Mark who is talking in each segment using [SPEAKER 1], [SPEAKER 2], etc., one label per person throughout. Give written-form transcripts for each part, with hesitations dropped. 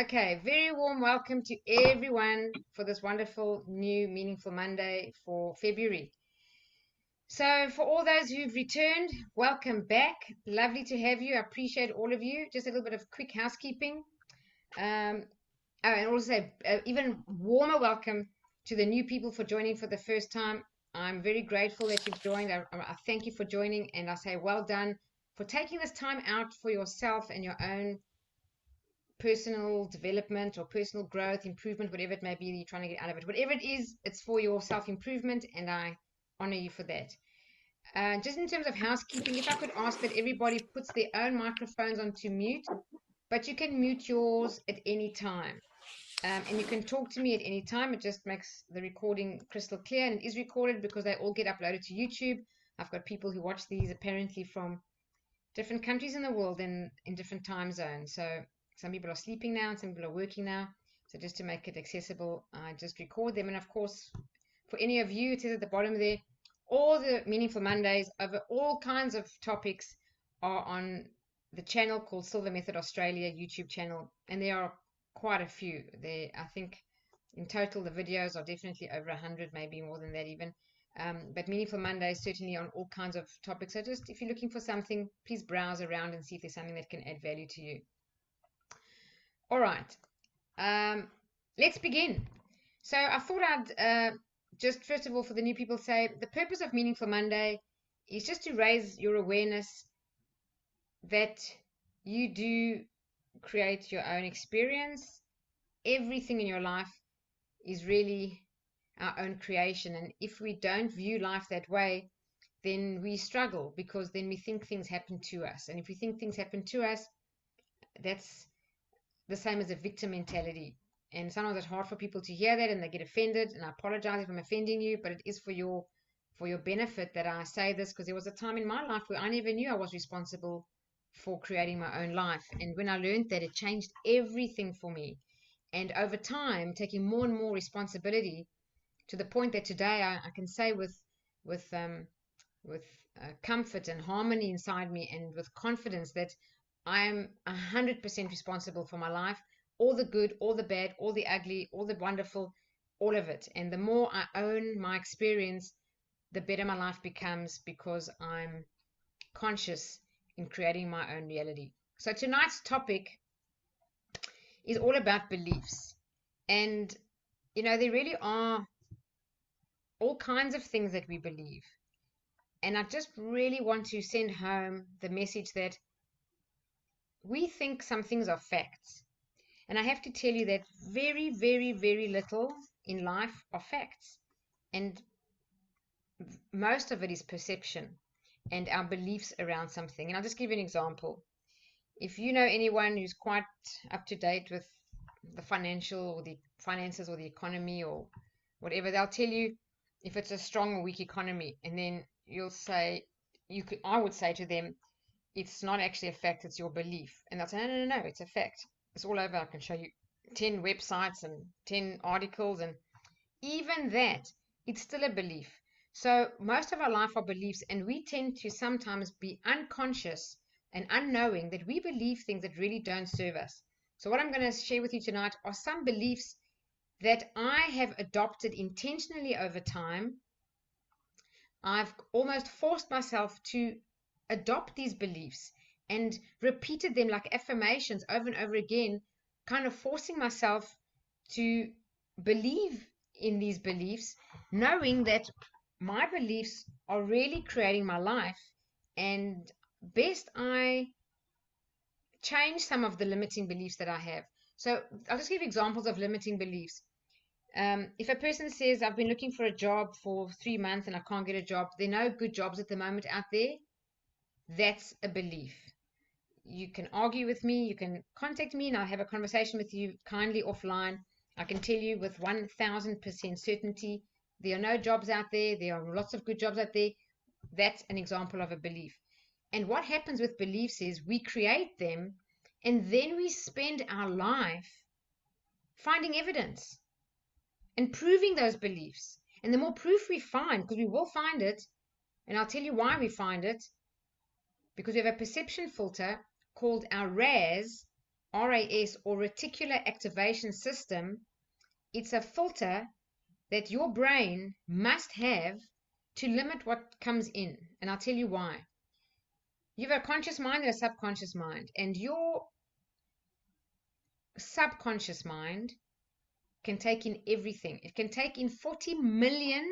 [SPEAKER 1] Okay, very warm welcome to everyone for this wonderful new Meaningful Monday for February. So, for all those who've returned, welcome back. Lovely to have you. I appreciate all of you. Just a little bit of quick housekeeping. Um, and also, even warmer welcome to the new people for joining for the first time. I'm very grateful that you've joined. I thank you for joining, and I say well done for taking this time out for yourself and your own personal development or personal growth, improvement, whatever it may be that you're trying to get out of it. Whatever it is, it's for your self improvement, and I honor you for that. Just in terms of housekeeping, if I could ask that everybody puts their own microphones onto mute, but you can mute yours at any time. And you can talk to me at any time. It just makes the recording crystal clear, and it is recorded because they all get uploaded to YouTube. I've got people who watch these apparently from different countries in the world and in different time zones. So some people are sleeping now and some people are working now. So just to make it accessible, I just record them. And of course, for any of you, it says at the bottom there, all the Meaningful Mondays over all kinds of topics are on the channel called Silver Method Australia YouTube channel. And there are quite a few. I think in total, the videos are definitely over 100, maybe more than that even. But Meaningful Monday is certainly on all kinds of topics. So just if you're looking for something, please browse around and see if there's something that can add value to you. All right, let's begin. So I thought I'd just first of all for the new people say the purpose of Meaningful Monday is just to raise your awareness that you do create your own experience. Everything in your life is really our own creation, and if we don't view life that way, then we struggle because then we think things happen to us, and if we think things happen to us, that's the same as a victim mentality. And sometimes it's hard for people to hear that and they get offended, and I apologize if I'm offending you, but it is for your benefit that I say this, because there was a time in my life where I never knew I was responsible for creating my own life, and when I learned that, it changed everything for me. And over time, taking more and more responsibility, to the point that today I can say with comfort and harmony inside me, and with confidence, that I am 100% responsible for my life, all the good, all the bad, all the ugly, all the wonderful, all of it. And the more I own my experience, the better my life becomes, because I'm conscious in creating my own reality. So tonight's topic is all about beliefs. And, there really are all kinds of things that we believe. And I just really want to send home the message that we think some things are facts. And I have to tell you that very, very, very little in life are facts. And most of it is perception and our beliefs around something. And I'll just give you an example. If you know anyone who's quite up to date with the financial or the finances or the economy or whatever, they'll tell you if it's a strong or weak economy. And then you'll say, I would say to them, it's not actually a fact, it's your belief. And they'll say, no, it's a fact. It's all over. I can show you 10 websites and 10 articles, and even that, it's still a belief. So most of our life are beliefs, and we tend to sometimes be unconscious and unknowing that we believe things that really don't serve us. So what I'm going to share with you tonight are some beliefs that I have adopted intentionally over time. I've almost forced myself to adopt these beliefs and repeated them like affirmations over and over again, kind of forcing myself to believe in these beliefs, knowing that my beliefs are really creating my life, and best I change some of the limiting beliefs that I have. So I'll just give examples of limiting beliefs. If a person says, I've been looking for a job for 3 months and I can't get a job, there are no good jobs at the moment out there, that's a belief. You can argue with me, you can contact me, and I'll have a conversation with you kindly offline. I can tell you with 1000% certainty, there are no jobs out there, there are lots of good jobs out there. That's an example of a belief. And what happens with beliefs is we create them, and then we spend our life finding evidence and proving those beliefs. And the more proof we find, because we will find it, and I'll tell you why we find it, because we have a perception filter called our RAS, RAS, or reticular activation system, it's a filter that your brain must have to limit what comes in. And I'll tell you why. You have a conscious mind and a subconscious mind, and your subconscious mind can take in everything. It can take in 40 million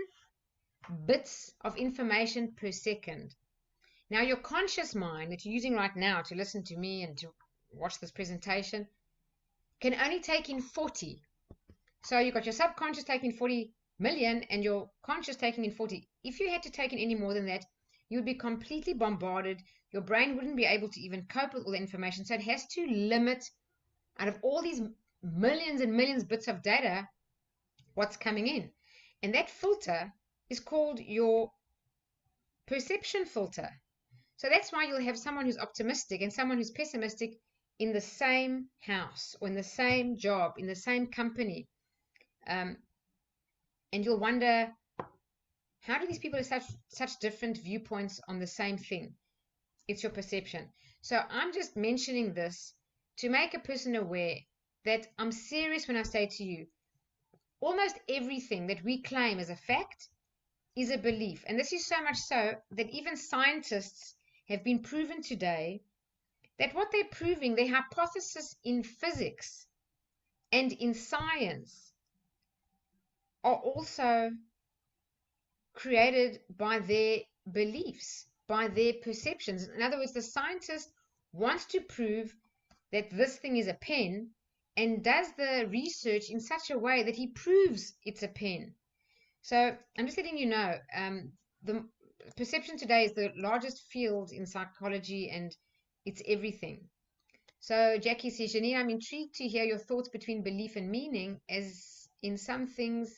[SPEAKER 1] bits of information per second. Now, your conscious mind that you're using right now to listen to me and to watch this presentation can only take in 40. So you've got your subconscious taking 40 million and your conscious taking in 40. If you had to take in any more than that, you would be completely bombarded. Your brain wouldn't be able to even cope with all the information. So it has to limit, out of all these millions and millions bits of data, what's coming in. And that filter is called your perception filter. So that's why you'll have someone who's optimistic and someone who's pessimistic in the same house or in the same job, in the same company. And you'll wonder, how do these people have such different viewpoints on the same thing? It's your perception. So I'm just mentioning this to make a person aware that I'm serious when I say to you, almost everything that we claim as a fact is a belief. And this is so much so that even scientists have been proven today that what they're proving, their hypothesis in physics and in science, are also created by their beliefs, by their perceptions. In other words, the scientist wants to prove that this thing is a pen and does the research in such a way that he proves it's a pen. So I'm just letting you know, the perception today is the largest field in psychology, and it's everything. So Jackie says, Janine, I'm intrigued to hear your thoughts between belief and meaning, as in some things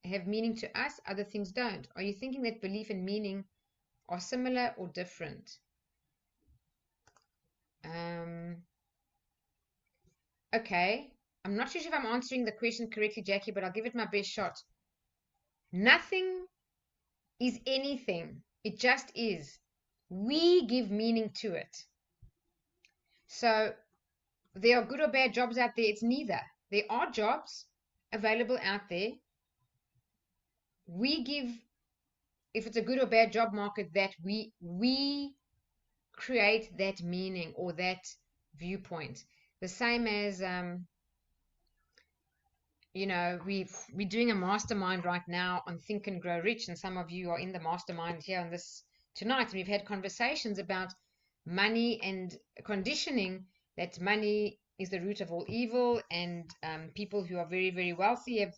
[SPEAKER 1] have meaning to us, other things don't. Are you thinking that belief and meaning are similar or different? Okay, I'm not sure if I'm answering the question correctly, Jackie, but I'll give it my best shot. Nothing is anything. It just is. We give meaning to it. So there are good or bad jobs out there. It's neither. There are jobs available out there. We give, if it's a good or bad job market, that we create that meaning or that viewpoint. The same as we're doing a mastermind right now on Think and Grow Rich, and some of you are in the mastermind here on this tonight, and we've had conversations about money and conditioning, that money is the root of all evil, and people who are very, very wealthy have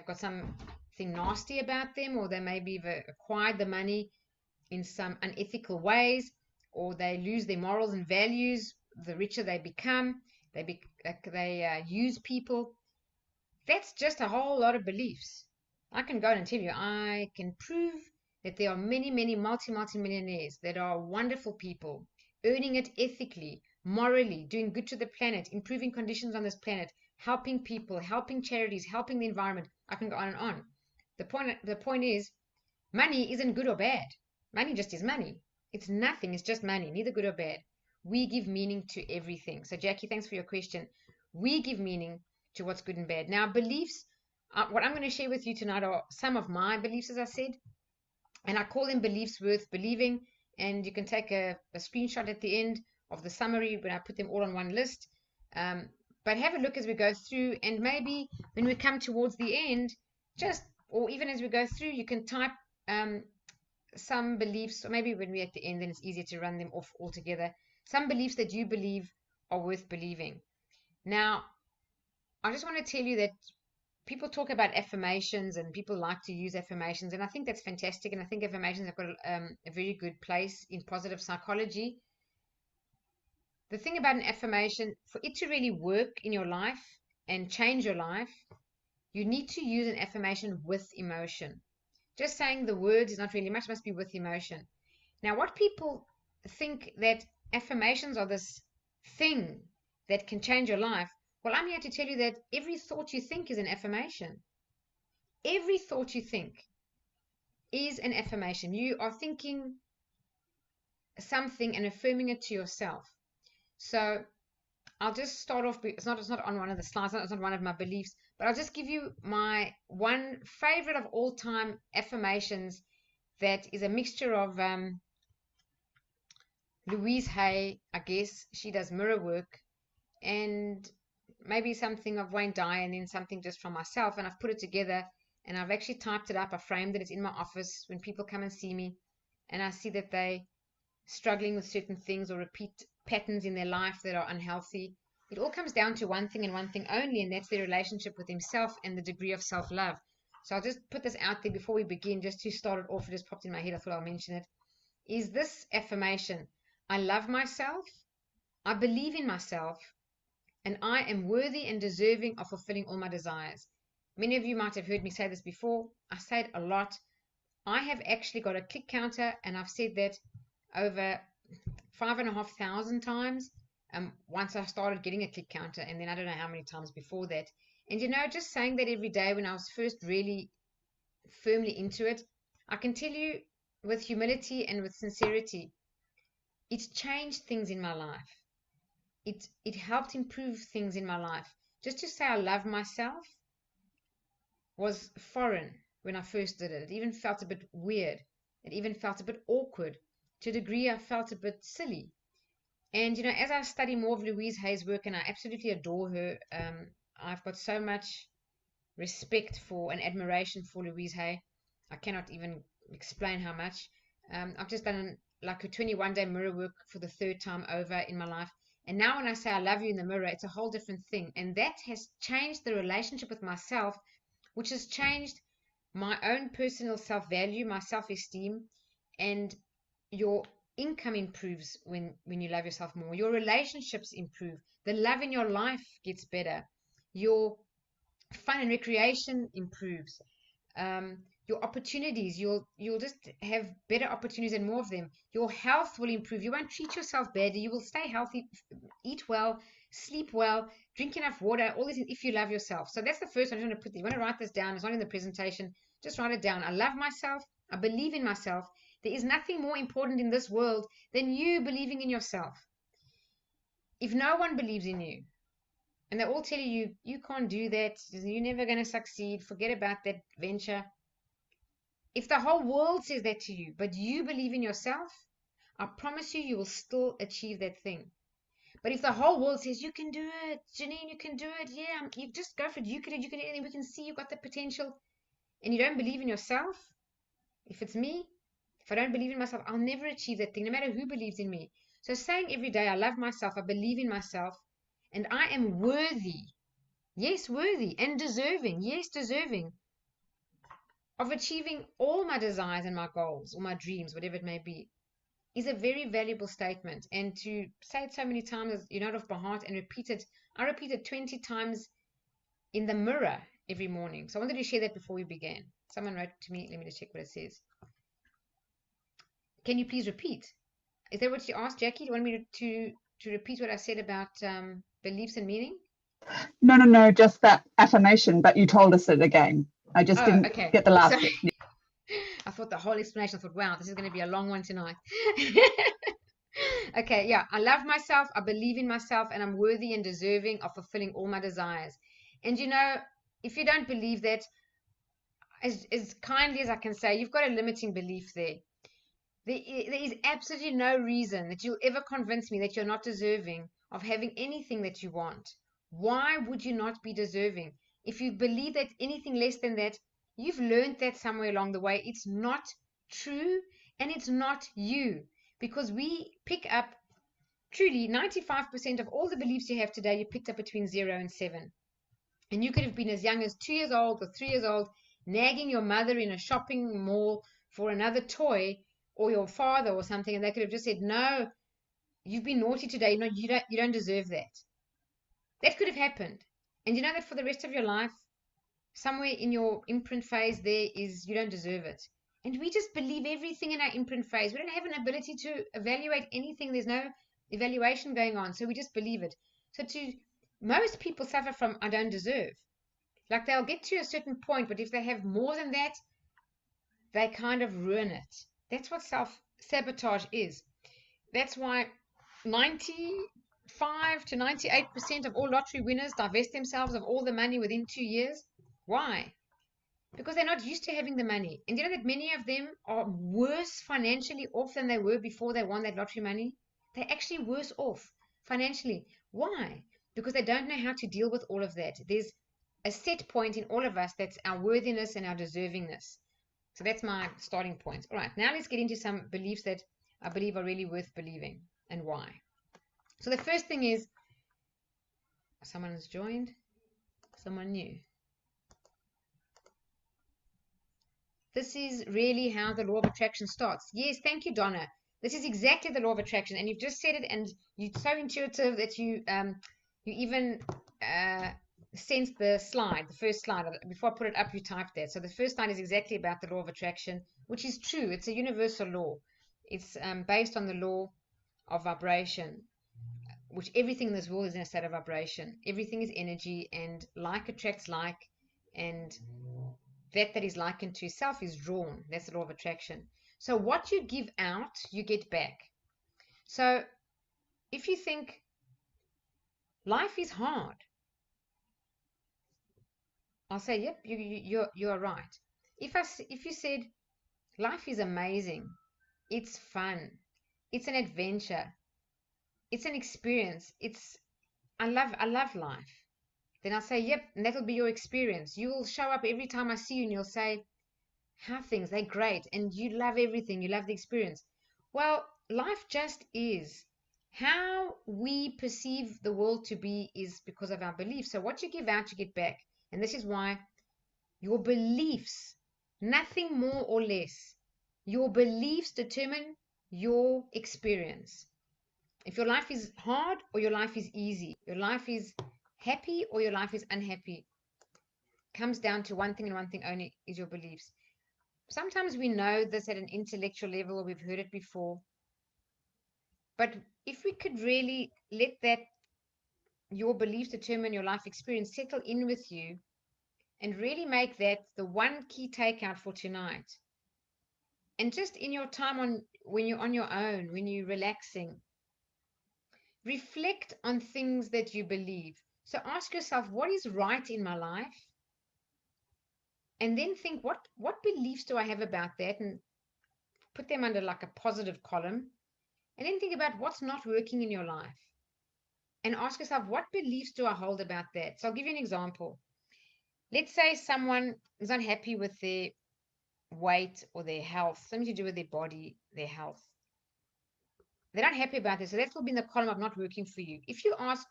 [SPEAKER 1] got something nasty about them, or they maybe have acquired the money in some unethical ways, or they lose their morals and values the richer they become. They use people. That's just a whole lot of beliefs. I can go and tell you, I can prove that there are many, many multi-millionaires that are wonderful people, earning it ethically, morally, doing good to the planet, improving conditions on this planet, helping people, helping charities, helping the environment. I can go on and on. The point is, money isn't good or bad. Money just is money. It's nothing. It's just money, neither good or bad. We give meaning to everything. So, Jackie, thanks for your question. We give meaning to what's good and bad. Now, beliefs, what I'm going to share with you tonight are some of my beliefs, as I said, and I call them beliefs worth believing. And you can take a screenshot at the end of the summary when I put them all on one list. But have a look as we go through, and maybe when we come towards the end, or even as we go through, you can type some beliefs, or maybe when we're at the end, then it's easier to run them off altogether. Some beliefs that you believe are worth believing. Now, I just want to tell you that people talk about affirmations, and people like to use affirmations, and I think that's fantastic, and I think affirmations have got a very good place in positive psychology. The thing about an affirmation, for it to really work in your life and change your life, you need to use an affirmation with emotion. Just saying the words is not really much, must be with emotion. Now, what people think that affirmations are this thing that can change your life, well, I'm here to tell you that every thought you think is an affirmation. Every thought you think is an affirmation. You are thinking something and affirming it to yourself. So I'll just start off. It's not on one of the slides. It's not one of my beliefs, but I'll just give you my one favorite of all time affirmations that is a mixture of Louise Hay, I guess. She does mirror work, and maybe something of Wayne Dyer, and then something just from myself. And I've put it together, and I've actually typed it up. I framed it. It's in my office when people come and see me, and I see that they struggling with certain things or repeat patterns in their life that are unhealthy. It all comes down to one thing and one thing only, and that's their relationship with himself and the degree of self-love. So I'll just put this out there before we begin, just to start it off. It just popped in my head. I thought I'll mention it. Is this affirmation: I love myself, I believe in myself, and I am worthy and deserving of fulfilling all my desires. Many of you might have heard me say this before. I say it a lot. I have actually got a click counter, and I've said that over 5,500 times once I started getting a click counter, and then I don't know how many times before that. And just saying that every day when I was first really firmly into it, I can tell you with humility and with sincerity, it's changed things in my life. It helped improve things in my life. Just to say I love myself was foreign when I first did it. It even felt a bit weird. It even felt a bit awkward. To a degree, I felt a bit silly. And, as I study more of Louise Hay's work, and I absolutely adore her, I've got so much respect for and admiration for Louise Hay. I cannot even explain how much. I've just done like a 21-day mirror work for the third time over in my life. And now when I say I love you in the mirror, it's a whole different thing. And that has changed the relationship with myself, which has changed my own personal self-value, my self-esteem, and your income improves when you love yourself more. Your relationships improve. The love in your life gets better. Your fun and recreation improves. Your opportunities, you'll just have better opportunities and more of them. Your health will improve. You won't treat yourself badly. You will stay healthy, eat well, sleep well, drink enough water, all these things if you love yourself. So that's the first one I just want to put there. You want to write this down. It's not in the presentation. Just write it down. I love myself. I believe in myself. There is nothing more important in this world than you believing in yourself. If no one believes in you, and they all tell you, you can't do that, you're never going to succeed, forget about that venture. If the whole world says that to you, but you believe in yourself, I promise you, you will still achieve that thing. But if the whole world says, you can do it, Janine, you can do it, yeah, you just go for it, you can do it, and we can see you've got the potential, and you don't believe in yourself, if it's me, if I don't believe in myself, I'll never achieve that thing, no matter who believes in me. So saying every day, I love myself, I believe in myself, and I am worthy, yes, worthy, and deserving, yes, deserving, of achieving all my desires and my goals, or my dreams, whatever it may be, is a very valuable statement. And to say it so many times, out of my heart, and repeat it, I repeat it 20 times in the mirror every morning. So I wanted to share that before we began. Someone wrote to me, let me just check what it says. Can you please repeat? Is that what you asked, Jackie? Do you want me to repeat what I said about beliefs and meaning?
[SPEAKER 2] No, just that affirmation, but you told us it again. I just didn't get the last bit.
[SPEAKER 1] I thought the whole explanation, I thought, wow, this is going to be a long one tonight. Okay, yeah. I love myself, I believe in myself, and I'm worthy and deserving of fulfilling all my desires. And if you don't believe that, as kindly as I can say, you've got a limiting belief there. There is absolutely no reason that you'll ever convince me that you're not deserving of having anything that you want. Why would you not be deserving? If you believe that anything less than that, you've learned that somewhere along the way. It's not true, and it's not you. Because we pick up, truly, 95% of all the beliefs you have today, you picked up between 0 and 7. And you could have been as young as 2 years old or 3 years old, nagging your mother in a shopping mall for another toy, or your father or something, and they could have just said, no, you've been naughty today, no, you don't deserve that. That could have happened. And you know that for the rest of your life, somewhere in your imprint phase there is, you don't deserve it. And we just believe everything in our imprint phase. We don't have an ability to evaluate anything. There's no evaluation going on, so we just believe it. So most people suffer from I don't deserve. Like, they'll get to a certain point, but if they have more than that, they kind of ruin it. That's what self-sabotage is. That's why 90 95 to 98% of all lottery winners divest themselves of all the money within 2 years? Why? Because they're not used to having the money. And you know that many of them are worse financially off than they were before they won that lottery money? They're actually worse off financially. Why? Because they don't know how to deal with all of that. There's a set point in all of us that's our worthiness and our deservingness. So that's my starting point. All right, now let's get into some beliefs that I believe are really worth believing and why. So the first thing is, someone has joined, someone new. This is really how the law of attraction starts. Yes, thank you, Donna. This is exactly the law of attraction, and you've just said it, and you're so intuitive that you even sensed the slide, the first slide. Before I put it up, you typed that. So the first slide is exactly about the law of attraction, which is true. It's a universal law. It's based on the law of vibration, which everything in this world is in a state of vibration. Everything is energy, and like attracts like, and that is likened to self is drawn. That's the law of attraction. So what you give out, you get back. So if you think life is hard, I'll say, yep, you're right. If you said life is amazing, it's fun, it's an adventure, it's an experience, I love life, then I'll say, yep, and that'll be your experience. You will show up every time I see you and you'll say, how things, they're great, and you love everything, you love the experience. Well, life just is. How we perceive the world to be is because of our beliefs. So what you give out, you get back. And this is why your beliefs, nothing more or less, your beliefs determine your experience. If your life is hard or your life is easy, your life is happy or your life is unhappy, comes down to one thing and one thing only, is your beliefs. Sometimes we know this at an intellectual level, or we've heard it before. But if we could really let that, your beliefs determine your life experience, settle in with you, and really make that the one key takeout for tonight. And just in your time when you're on your own, when you're relaxing, reflect on things that you believe. So ask yourself, what is right in my life? And then think, what beliefs do I have about that? And put them under like a positive column. And then think about what's not working in your life. And ask yourself, what beliefs do I hold about that? So I'll give you an example. Let's say someone is unhappy with their weight or their health, something to do with their body, their health. They're not happy about this. So that will be in the column of not working for you. If you ask,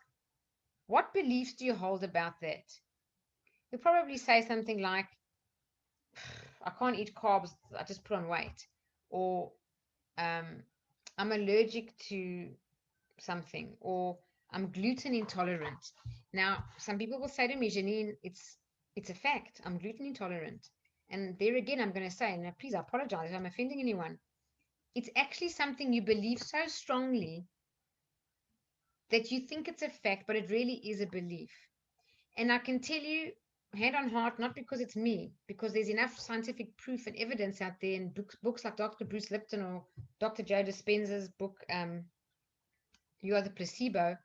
[SPEAKER 1] what beliefs do you hold about that? You'll probably say something like, I can't eat carbs, I just put on weight. Or I'm allergic to something. Or I'm gluten intolerant. Now, some people will say to me, Janine, it's a fact. I'm gluten intolerant. And there again, I'm going to say, now please, I apologize if I'm offending anyone. It's actually something you believe so strongly that you think it's a fact, but it really is a belief. And I can tell you, hand on heart, not because it's me, because there's enough scientific proof and evidence out there in books like Dr. Bruce Lipton or Dr. Joe Dispenza's book, You Are the Placebo,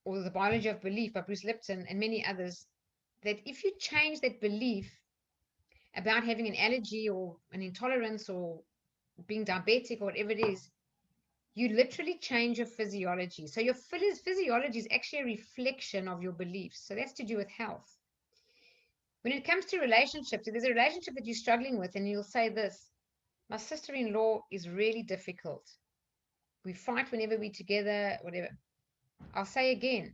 [SPEAKER 1] or The Biology of Belief by Bruce Lipton and many others, that if you change that belief about having an allergy or an intolerance or being diabetic or whatever it is, you literally change your physiology. So your physiology is actually a reflection of your beliefs. So that's to do with health. When it comes to relationships, if there's a relationship that you're struggling with and you'll say this, my sister-in-law is really difficult. We fight whenever we're together, whatever. I'll say again,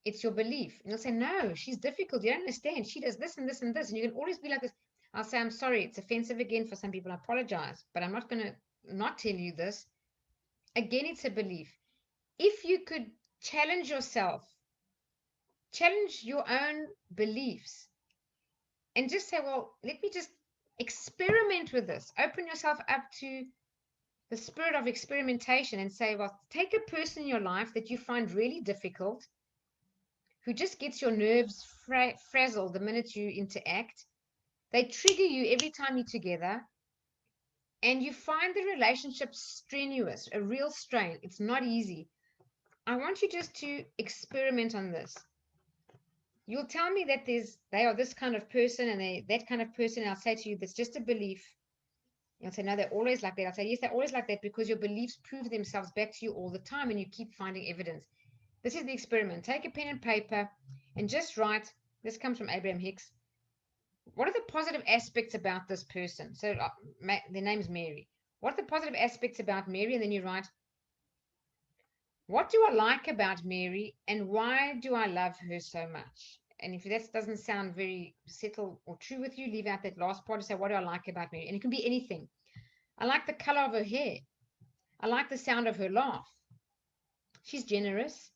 [SPEAKER 1] it's your belief. And you'll say, no, she's difficult. You don't understand. She does this and this and this. And you can always be like this. I'll say, I'm sorry. It's offensive again for some people. I apologize. But I'm not going to not tell you this. Again, it's a belief. If you could challenge yourself, challenge your own beliefs, and just say, well, let me just experiment with this. Open yourself up to the spirit of experimentation and say, well, take a person in your life that you find really difficult, who just gets your nerves frazzled the minute you interact. They trigger you every time you're together, and you find the relationship strenuous, a real strain. It's not easy. I want you just to experiment on this. You'll tell me that they are this kind of person and they that kind of person. And I'll say to you, that's just a belief. You'll say, no, they're always like that. I'll say, yes, they're always like that because your beliefs prove themselves back to you all the time and you keep finding evidence. This is the experiment. Take a pen and paper and just write. This comes from Abraham Hicks. What are the positive aspects about this person? So their name's Mary. What are the positive aspects about Mary? And then you write, what do I like about Mary and why do I love her so much? And if that doesn't sound very settled or true with you, leave out that last part and say, what do I like about Mary? And it can be anything. I like the color of her hair. I like the sound of her laugh. She's generous.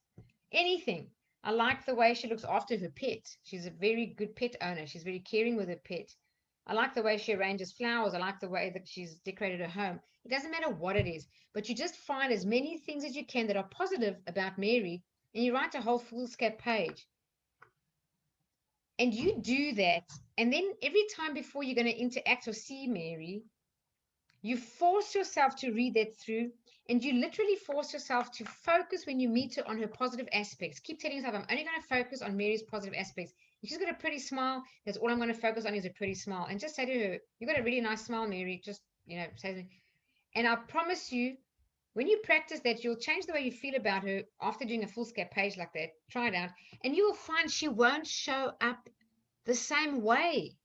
[SPEAKER 1] Anything. I like the way she looks after her pet. She's a very good pet owner. She's very caring with her pet. I like the way she arranges flowers. I like the way that she's decorated her home. It doesn't matter what it is, but you just find as many things as you can that are positive about Mary, and you write a whole foolscap page. And you do that, and then every time before you're going to interact or see Mary, you force yourself to read that through, and you literally force yourself to focus when you meet her on her positive aspects. Keep telling yourself, I'm only going to focus on Mary's positive aspects. If she's got a pretty smile, that's all I'm going to focus on is a pretty smile. And just say to her, you've got a really nice smile, Mary. Just, say something. And I promise you, when you practice that, you'll change the way you feel about her after doing a foolscap page like that. Try it out. And you will find she won't show up the same way.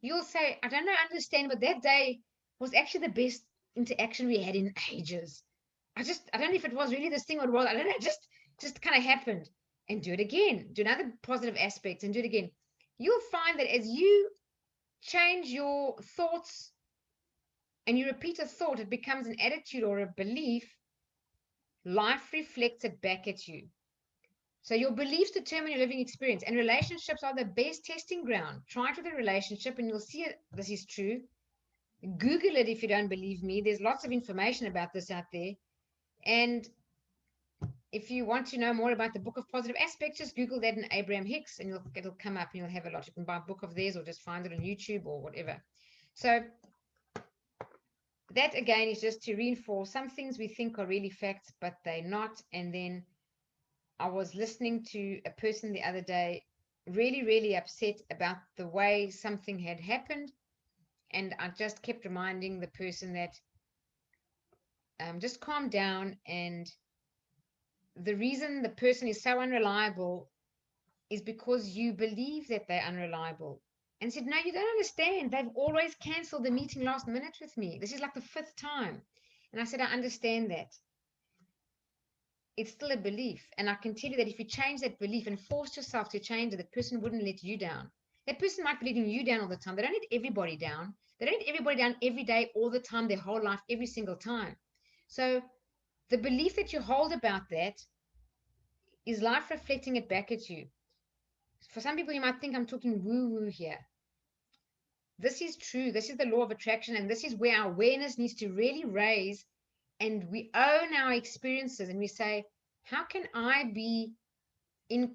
[SPEAKER 1] You'll say, I don't understand, but that day was actually the best interaction we had in ages. I don't know if it was really this thing or it was, I don't know, just kind of happened. And do it again. Do another positive aspect and do it again. You'll find that as you change your thoughts and you repeat a thought, it becomes an attitude or a belief. Life reflects it back at you. So your beliefs determine your living experience, and relationships are the best testing ground. Try it with a relationship and you'll see this is true. Google it if you don't believe me. There's lots of information about this out there. And if you want to know more about the Book of Positive Aspects, just Google that in Abraham Hicks and it'll come up and you'll have a lot. You can buy a book of theirs or just find it on YouTube or whatever. So that again is just to reinforce some things we think are really facts, but they're not. And then I was listening to a person the other day, really, really upset about the way something had happened. And I just kept reminding the person that just calm down. And the reason the person is so unreliable is because you believe that they're unreliable. And said, no, you don't understand. They've always canceled the meeting last minute with me. This is like the 5th time. And I said, I understand that. It's still a belief. And I can tell you that if you change that belief and force yourself to change it, that person wouldn't let you down. That person might be letting you down all the time. They don't let everybody down. They don't let everybody down every day, all the time, their whole life, every single time. So the belief that you hold about that is life reflecting it back at you. For some people, you might think I'm talking woo-woo here. This is true. This is the law of attraction. And this is where our awareness needs to really raise. And we own our experiences and we say, how can I be in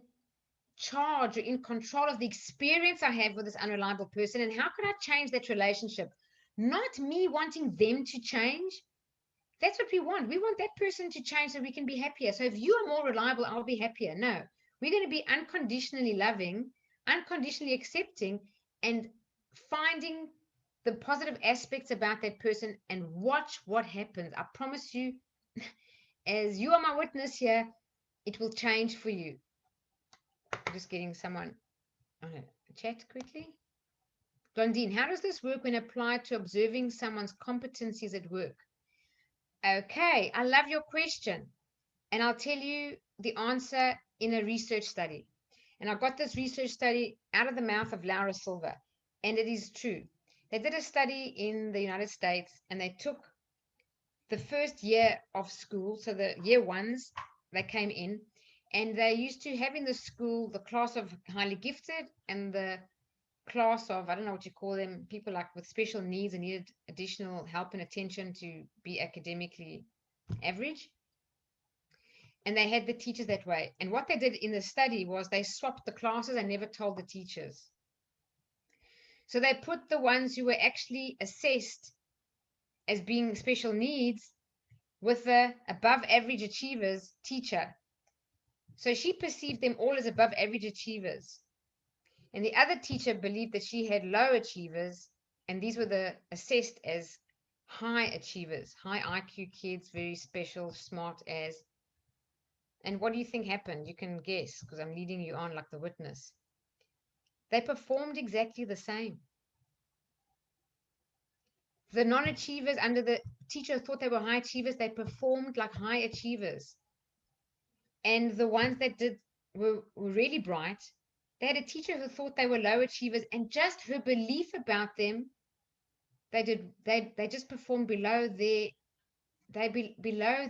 [SPEAKER 1] charge or in control of the experience I have with this unreliable person? And how can I change that relationship? Not me wanting them to change. That's what we want. We want that person to change so we can be happier. So if you are more reliable, I'll be happier. No, we're going to be unconditionally loving, unconditionally accepting, and finding the positive aspects about that person and watch what happens. I promise you, as you are my witness here, it will change for you. I'm just getting someone on a chat quickly. Blondine, how does this work when applied to observing someone's competencies at work? Okay, I love your question. And I'll tell you the answer in a research study. And I got this research study out of the mouth of Laura Silver. And it is true. They did a study in the United States and they took the first year of school. So the year ones, they came in and they used to have in the school the class of highly gifted and the class of, I don't know what you call them, people like with special needs and needed additional help and attention to be academically average. And they had the teachers that way. And what they did in the study was they swapped the classes and never told the teachers. So they put the ones who were actually assessed as being special needs with the above average achievers teacher. So she perceived them all as above average achievers. And the other teacher believed that she had low achievers, and these were assessed as high achievers, high IQ kids, very special, smart as. And what do you think happened? You can guess because I'm leading you on like the witness. They performed exactly the same. The non-achievers under the teacher thought they were high achievers, they performed like high achievers. And the ones that were really bright, they had a teacher who thought they were low achievers, and just her belief about them, they just performed below below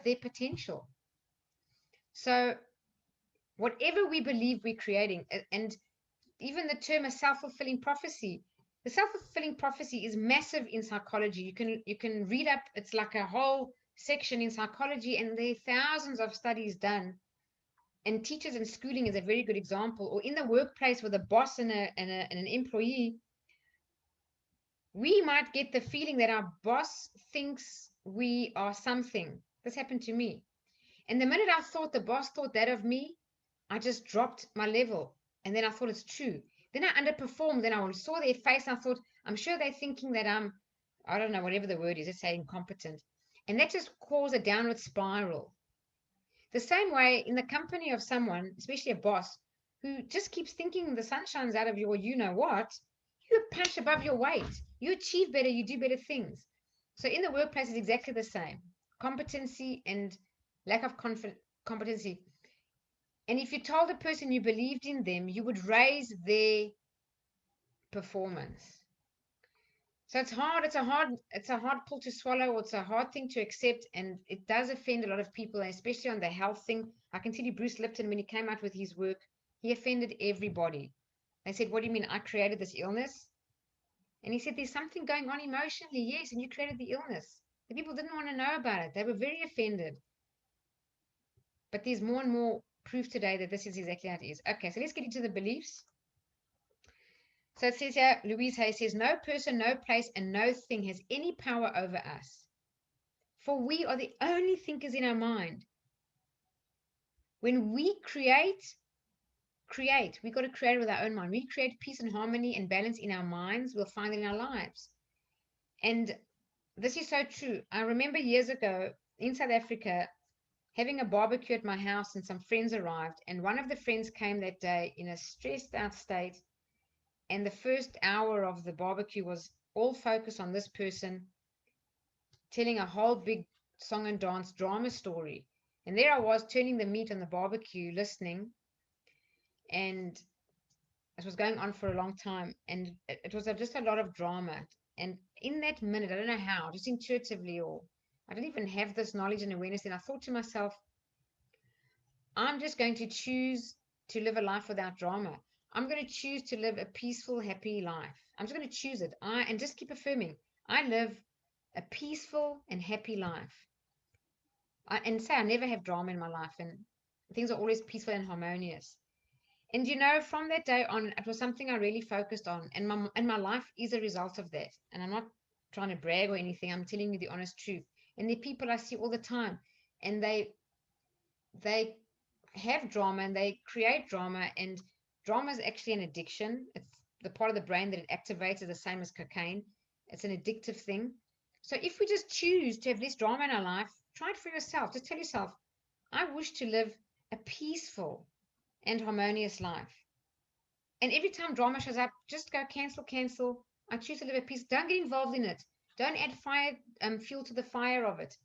[SPEAKER 1] their potential. So whatever we believe we're creating, and even the term a self-fulfilling prophecy, the self-fulfilling prophecy is massive in psychology. You can read up, it's like a whole section in psychology, and there are thousands of studies done. And teachers and schooling is a very good example, or in the workplace with a boss and an employee. We might get the feeling that our boss thinks we are something. This happened to me. And the minute I thought the boss thought that of me, I just dropped my level. And then I thought it's true. Then I underperformed. Then I saw their face and I thought, I'm sure they're thinking that I don't know, whatever the word is, let's say incompetent. And that just caused a downward spiral. The same way in the company of someone, especially a boss, who just keeps thinking the sun shines out of your you know what, you punch above your weight. You achieve better, you do better things. So in the workplace, it's exactly the same. Competency and lack of competency. And if you told a person you believed in them, you would raise their performance. So it's hard. It's a hard pill to swallow, or it's a hard thing to accept, and it does offend a lot of people, especially on the health thing. I can tell you, Bruce Lipton, when he came out with his work, he offended everybody. They said, "What do you mean? I created this illness?" And he said, "There's something going on emotionally, yes, and you created the illness." The people didn't want to know about it. They were very offended. But there's more and more proof today that this is exactly how it is. Okay, so let's get into the beliefs. So it says here, Louise Hay says, no person, no place, and no thing has any power over us. For we are the only thinkers in our mind. When we create, we got to create it with our own mind. We create peace and harmony and balance in our minds, we'll find it in our lives. And this is so true. I remember years ago in South Africa having a barbecue at my house, and some friends arrived, and one of the friends came that day in a stressed out state. And the first hour of the barbecue was all focused on this person telling a whole big song and dance drama story. And there I was turning the meat on the barbecue, listening. And it was going on for a long time. And it was just a lot of drama. And in that minute, I don't know how, just intuitively, or I didn't even have this knowledge and awareness. And I thought to myself, I'm just going to choose to live a life without drama. I'm going to choose to live a peaceful, happy life. I'm just going to choose it. And just keep affirming, I live a peaceful and happy life. And say I never have drama in my life, and things are always peaceful and harmonious. And from that day on, it was something I really focused on, and my life is a result of that. And I'm not trying to brag or anything. I'm telling you the honest truth. And the people I see all the time, and they have drama and they create drama, and drama is actually an addiction. It's the part of the brain that it activates is the same as cocaine. It's an addictive thing. So if we just choose to have less drama in our life, try it for yourself. Just tell yourself, I wish to live a peaceful and harmonious life. And every time drama shows up, just go cancel. I choose to live at peace. Don't get involved in it. Don't add fuel to the fire of it.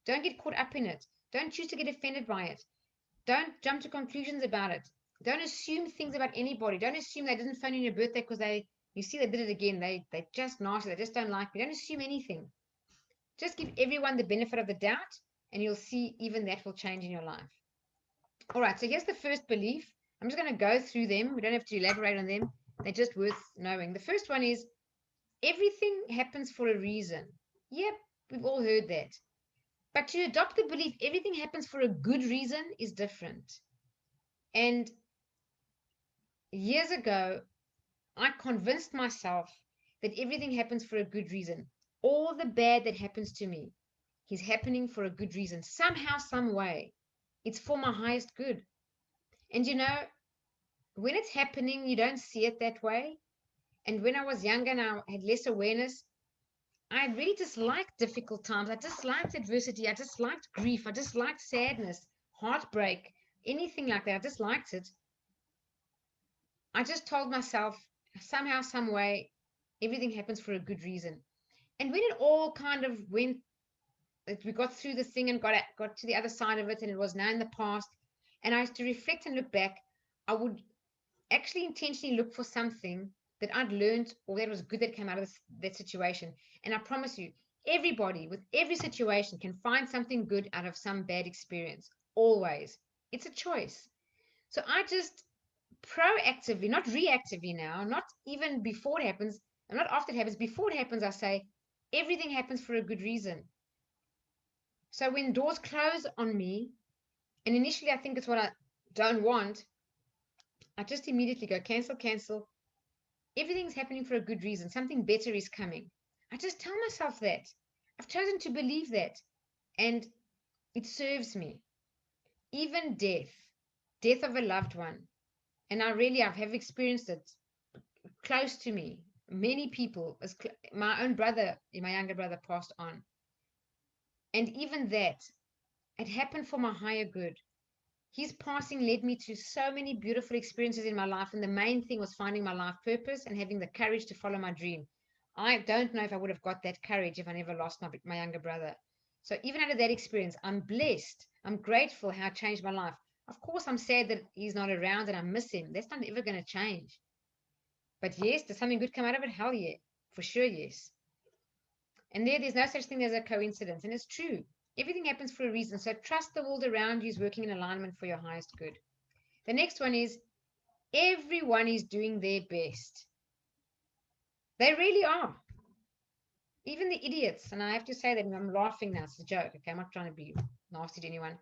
[SPEAKER 1] Don't get caught up in it. Don't choose to get offended by it. Don't jump to conclusions about it. Don't assume things about anybody. Don't assume they didn't phone in your birthday because you see they did it again. They just nasty. They just don't like me. Don't assume anything. Just give everyone the benefit of the doubt, and you'll see even that will change in your life. All right, so here's the first belief. I'm just going to go through them. We don't have to elaborate on them. They're just worth knowing. The first one is everything happens for a reason. Yep, we've all heard that. But to adopt the belief everything happens for a good reason is different. And years ago, I convinced myself that everything happens for a good reason. All the bad that happens to me is happening for a good reason. Somehow, some way, it's for my highest good. And when it's happening, you don't see it that way. And when I was younger and I had less awareness, I really disliked difficult times. I disliked adversity. I disliked grief. I disliked sadness, heartbreak, anything like that. I disliked it. I just told myself somehow, some way, everything happens for a good reason. And when it all kind of went, that we got through the thing and got to the other side of it, and it was now in the past, and I was to reflect and look back, I would actually intentionally look for something that I'd learned or that was good that came out of that situation. And I promise you, everybody with every situation can find something good out of some bad experience. Always. It's a choice. So I just proactively, not reactively now, not even before it happens, and not after it happens, before it happens, I say, everything happens for a good reason. So when doors close on me, and initially I think it's what I don't want, I just immediately go cancel, cancel. Everything's happening for a good reason. Something better is coming. I just tell myself that. I've chosen to believe that. And it serves me. Even death of a loved one. And I have experienced it close to me. Many people, my own brother, my younger brother passed on. And even that, it happened for my higher good. His passing led me to so many beautiful experiences in my life. And the main thing was finding my life purpose and having the courage to follow my dream. I don't know if I would have got that courage if I never lost my younger brother. So even out of that experience, I'm blessed. I'm grateful how it changed my life. Of course, I'm sad that he's not around and I miss him. That's not ever going to change. But yes, does something good come out of it? Hell yeah. For sure, yes. And there's no such thing as a coincidence. And it's true. Everything happens for a reason. So trust the world around you is working in alignment for your highest good. The next one is everyone is doing their best. They really are. Even the idiots. And I have to say that I'm laughing now. It's a joke. Okay. I'm not trying to be nasty to anyone.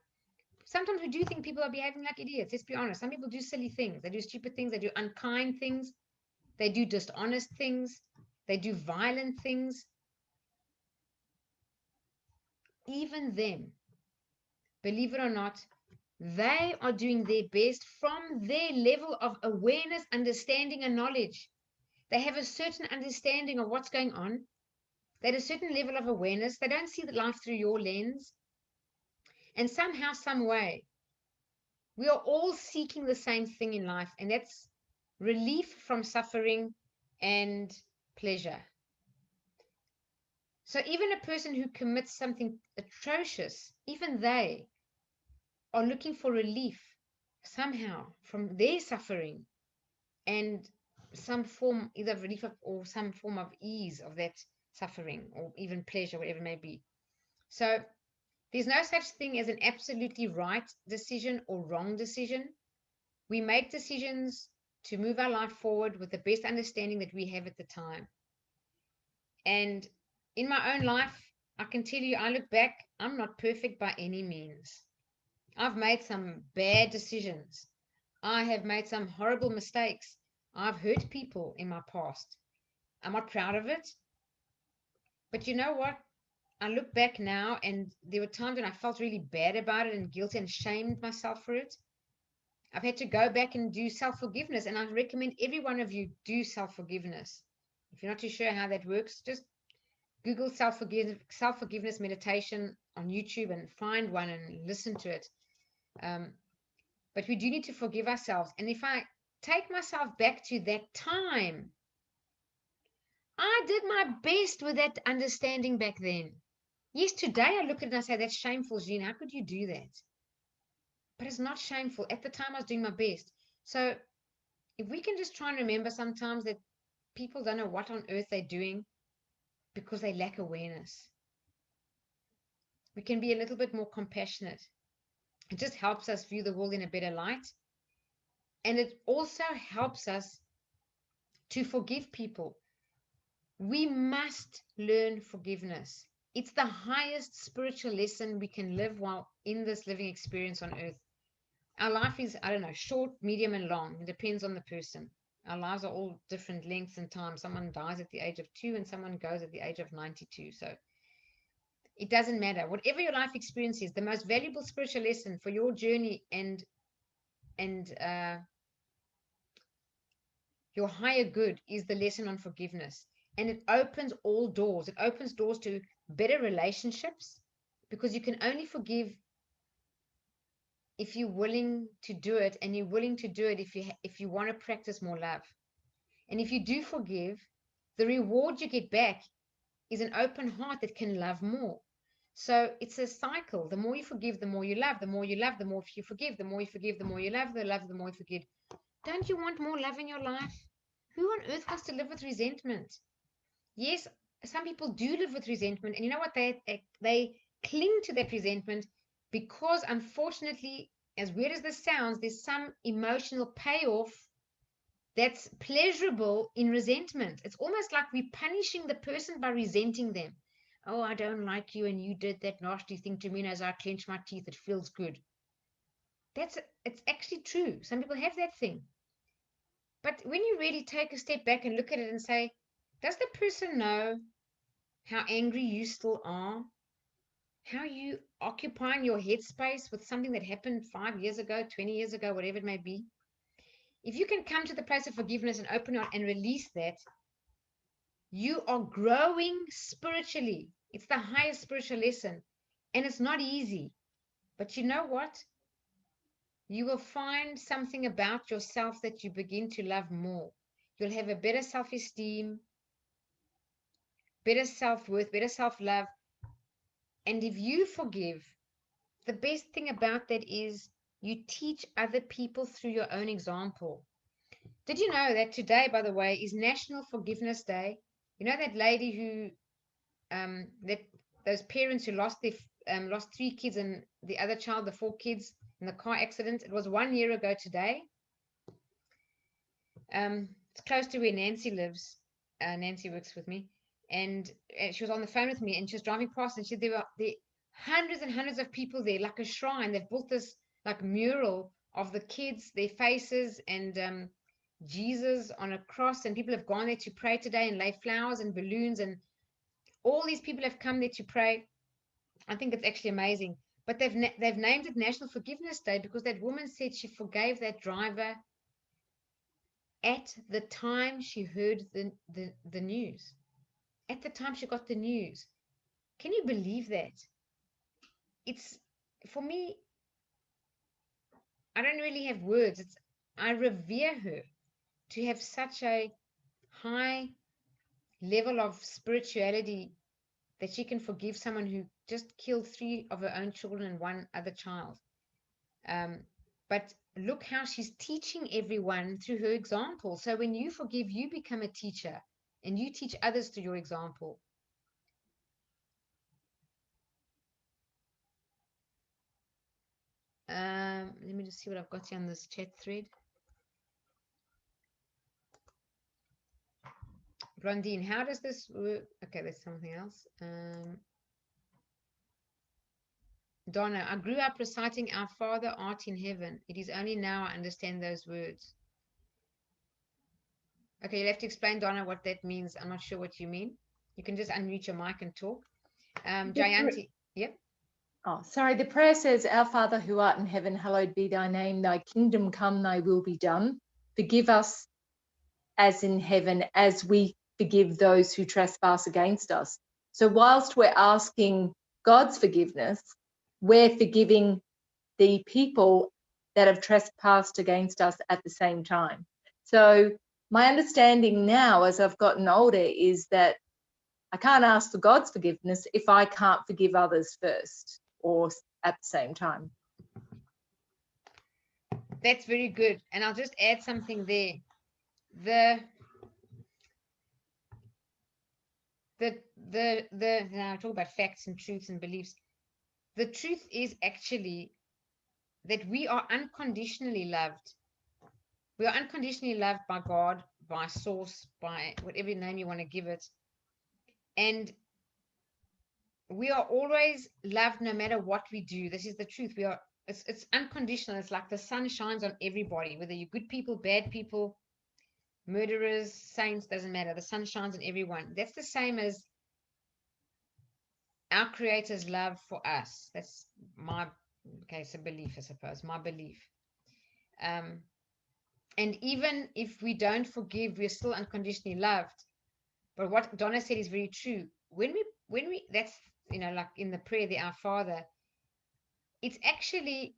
[SPEAKER 1] Sometimes we do think people are behaving like idiots. Let's be honest. Some people do silly things. They do stupid things. They do unkind things. They do dishonest things. They do violent things. Even them, believe it or not, they are doing their best from their level of awareness, understanding, and knowledge. They have a certain understanding of what's going on. They have a certain level of awareness. They don't see the life through your lens. And somehow, some way, we are all seeking the same thing in life, and that's relief from suffering and pleasure. So even a person who commits something atrocious, even they are looking for relief somehow from their suffering and some form, either of relief or some form of ease of that suffering or even pleasure, whatever it may be. So there's no such thing as an absolutely right decision or wrong decision. We make decisions to move our life forward with the best understanding that we have at the time. And in my own life, I can tell you, I look back, I'm not perfect by any means. I've made some bad decisions. I have made some horrible mistakes. I've hurt people in my past. I'm not proud of it. But you know what? I look back now, and there were times when I felt really bad about it and guilty and shamed myself for it. I've had to go back and do self-forgiveness, and I recommend every one of you do self-forgiveness. If you're not too sure how that works, just Google self-forgiveness meditation on YouTube and find one and listen to it. But we do need to forgive ourselves. And if I take myself back to that time, I did my best with that understanding back then. Yes, today I look at it and I say, that's shameful, Jean. How could you do that? But it's not shameful. At the time, I was doing my best. So if we can just try and remember sometimes that people don't know what on earth they're doing because they lack awareness, we can be a little bit more compassionate. It just helps us view the world in a better light. And it also helps us to forgive people. We must learn forgiveness. It's the highest spiritual lesson we can live while in this living experience on earth. Our life is, I don't know, short, medium, and long. It depends on the person. Our lives are all different lengths and time. Someone dies at the age of 2 and someone goes at the age of 92. So it doesn't matter. Whatever your life experience is, the most valuable spiritual lesson for your journey and your higher good is the lesson on forgiveness. And it opens all doors. It opens doors to better relationships, because you can only forgive if you're willing to do it, and you're willing to do it if you want to practice more love. And if you do forgive, the reward you get back is an open heart that can love more. So it's a cycle. The more you forgive, the more you love. The more you love, the more you forgive. The more you forgive, the more you love. The more you forgive. Don't you want more love in your life? Who on earth wants to live with resentment? Yes, some people do live with resentment, and you know what? They cling to that resentment because, unfortunately, as weird as this sounds, there's some emotional payoff that's pleasurable in resentment. It's almost like we're punishing the person by resenting them. Oh, I don't like you, and you did that nasty thing to me, and as I clench my teeth, it feels good. It's actually true. Some people have that thing. But when you really take a step back and look at it and say, does the person know how angry you still are? How you occupying your headspace with something that happened 5 years ago, 20 years ago, whatever it may be? If you can come to the place of forgiveness and open up and release that, you are growing spiritually. It's the highest spiritual lesson. And it's not easy. But you know what? You will find something about yourself that you begin to love more. You'll have a better self-esteem, better self-worth, better self-love. And if you forgive, the best thing about that is you teach other people through your own example. Did you know that today, by the way, is National Forgiveness Day? You know that lady who, that those parents who lost lost 3 kids, and the other child, the 4 kids, in the car accident. It was 1 year ago today. It's close to where Nancy lives. Nancy works with me, and she was on the phone with me, and she was driving past, and she said there were hundreds and hundreds of people there, like a shrine. They've built this like mural of the kids, their faces, and Jesus on a cross, and people have gone there to pray today and lay flowers and balloons, and all these people have come there to pray. I think it's actually amazing. But they've named it National Forgiveness Day because that woman said she forgave that driver at the time she heard the news. At the time she got the news. Can you believe that? It's, for me, I don't really have words. I revere her to have such a high level of spirituality that she can forgive someone who just killed 3 of her own children and 1 other child. But look how she's teaching everyone through her example. So when you forgive, you become a teacher, and you teach others through your example. Let me just see what I've got here on this chat thread. Blondine, how does this work? Okay, that's something else. Donna, I grew up reciting Our Father art in heaven. It is only now I understand those words. Okay, you'll have to explain, Donna, what that means. I'm not sure what you mean. You can just unmute your mic and talk. Jayanti, yep.
[SPEAKER 3] Oh, sorry. The prayer says, Our Father who art in heaven, hallowed be thy name. Thy kingdom come, thy will be done. Forgive us as in heaven, as we forgive those who trespass against us. So whilst we're asking God's forgiveness, we're forgiving the people that have trespassed against us at the same time. So my understanding now, as I've gotten older, is that I can't ask for God's forgiveness if I can't forgive others first or at the same time.
[SPEAKER 1] That's very good. And I'll just add something there. Now I talk about facts and truths and beliefs. The truth is actually that we are unconditionally loved. We are unconditionally loved by God, by source, by whatever name you want to give it. And we are always loved no matter what we do. This is the truth. It's unconditional. It's like the sun shines on everybody, whether you're good people, bad people, murderers, saints, doesn't matter. The sun shines on everyone. That's the same as our Creator's love for us. That's my, okay, it's a belief, I suppose, my belief. And even if we don't forgive, we're still unconditionally loved. But what Donna said is very true. When we that's, like in the prayer, the Our Father, it's actually,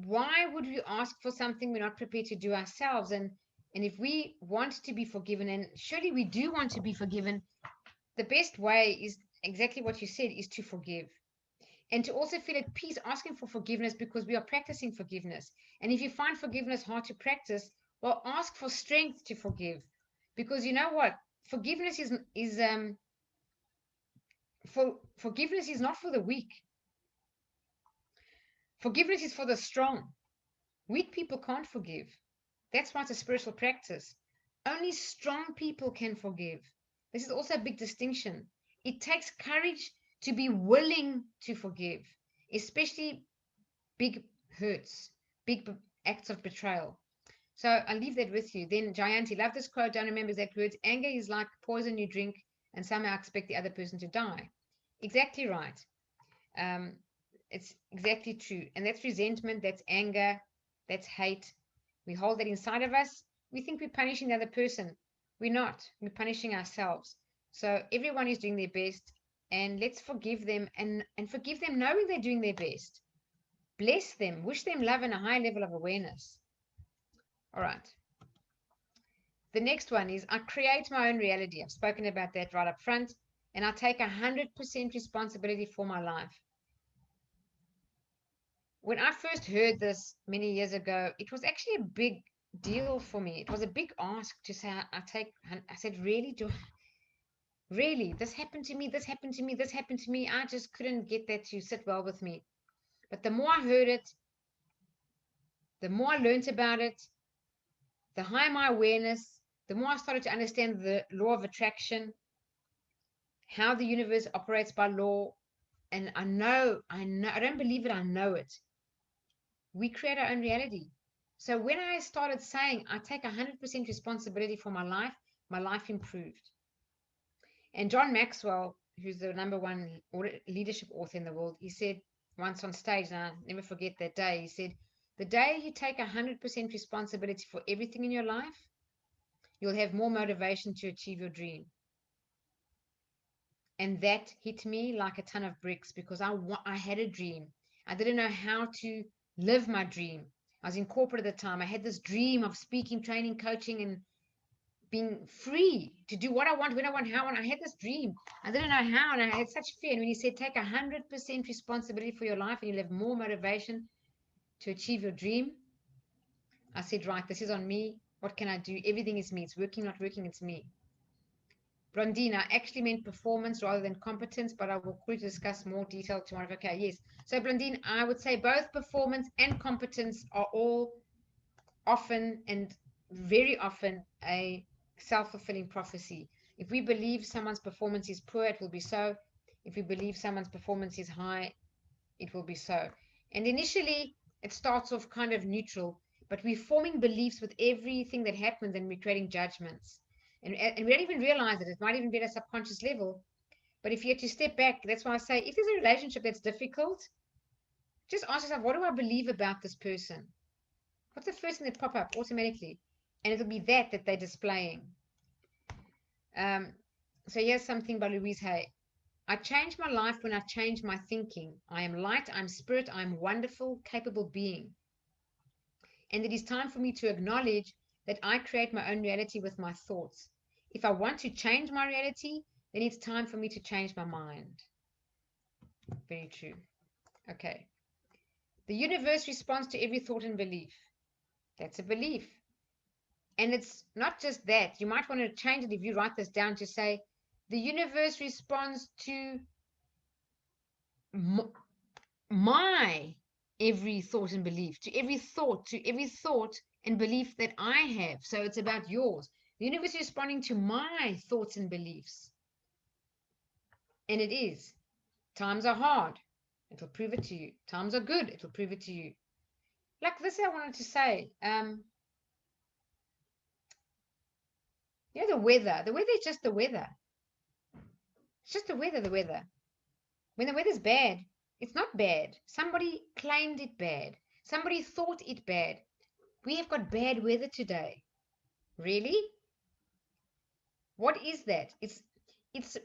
[SPEAKER 1] why would we ask for something we're not prepared to do ourselves? And if we want to be forgiven, and surely we do want to be forgiven, the best way is exactly what you said, is to forgive. And to also feel at peace asking for forgiveness, because we are practicing forgiveness. And if you find forgiveness hard to practice, well, ask for strength to forgive. Because you know what? Forgiveness forgiveness is not for the weak. Forgiveness is for the strong. Weak people can't forgive. That's why it's a spiritual practice. Only strong people can forgive. This is also a big distinction. It takes courage to be willing to forgive, especially big hurts, big acts of betrayal. So I'll leave that with you. Then Jayanti, love this quote, don't remember exact words. Anger is like poison you drink and somehow expect the other person to die. Exactly right. It's exactly true. And that's resentment, that's anger, that's hate. We hold that inside of us. We think we're punishing the other person. We're not. We're punishing ourselves. So everyone is doing their best, and let's forgive them, and forgive them knowing they're doing their best. Bless them, wish them love and a high level of awareness. All right. The next one is, I create my own reality. I've spoken about that right up front. And I take 100% responsibility for my life. When I first heard this many years ago, it was actually a big deal for me. It was a big ask to say, I said, really? Really? This happened to me, this happened to me, this happened to me. I just couldn't get that to sit well with me. But the more I heard it, the more I learned about it, the higher my awareness, the more I started to understand the law of attraction, how the universe operates by law. And I don't believe it, I know it. We create our own reality. So when I started saying, I take 100% responsibility for my life improved. And John Maxwell, who's the #1 leadership author in the world, he said once on stage, and I'll never forget that day, he said, the day you take 100% responsibility for everything in your life, you'll have more motivation to achieve your dream. And that hit me like a ton of bricks, because I had a dream. I didn't know how to live my dream. I was in corporate at the time. I had this dream of speaking, training, coaching, and being free to do what I want, when I want, how I want. I had this dream. I didn't know how, and I had such fear. And when he said, take 100% responsibility for your life and you'll have more motivation to achieve your dream, I said, right, this is on me. What can I do? Everything is me. It's working, not working, it's me. Blondine, I actually meant performance rather than competence, but I will quickly discuss more detail tomorrow. Okay, yes. So Blondine, I would say both performance and competence are all often and very often a self-fulfilling prophecy. If we believe someone's performance is poor, it will be so. If we believe someone's performance is high, it will be so. And initially, it starts off kind of neutral, but we're forming beliefs with everything that happens, and we're creating judgments. And we don't even realize it. It might even be at a subconscious level. But if you have to step back, that's why I say, if there's a relationship that's difficult, just ask yourself, what do I believe about this person? What's the first thing that pop up automatically? And it'll be that they're displaying. So here's something by Louise Hay. I change my life when I change my thinking. I am light, I'm spirit, I'm wonderful, capable being. And it is time for me to acknowledge that I create my own reality with my thoughts. If I want to change my reality, then it's time for me to change my mind. Very true. Okay. The universe responds to every thought and belief. That's a belief. And it's not just that. You might want to change it if you write this down to say, the universe responds to my every thought and belief, to every thought and belief that I have. So it's about yours. The universe is responding to my thoughts and beliefs. And it is. Times are hard. It'll prove it to you. Times are good. It'll prove it to you. Like this, I wanted to say, the weather. The weather is just the weather. It's just the weather. When the weather's bad, it's not bad. Somebody claimed it bad. Somebody thought it bad. We have got bad weather today. Really? What is that? It's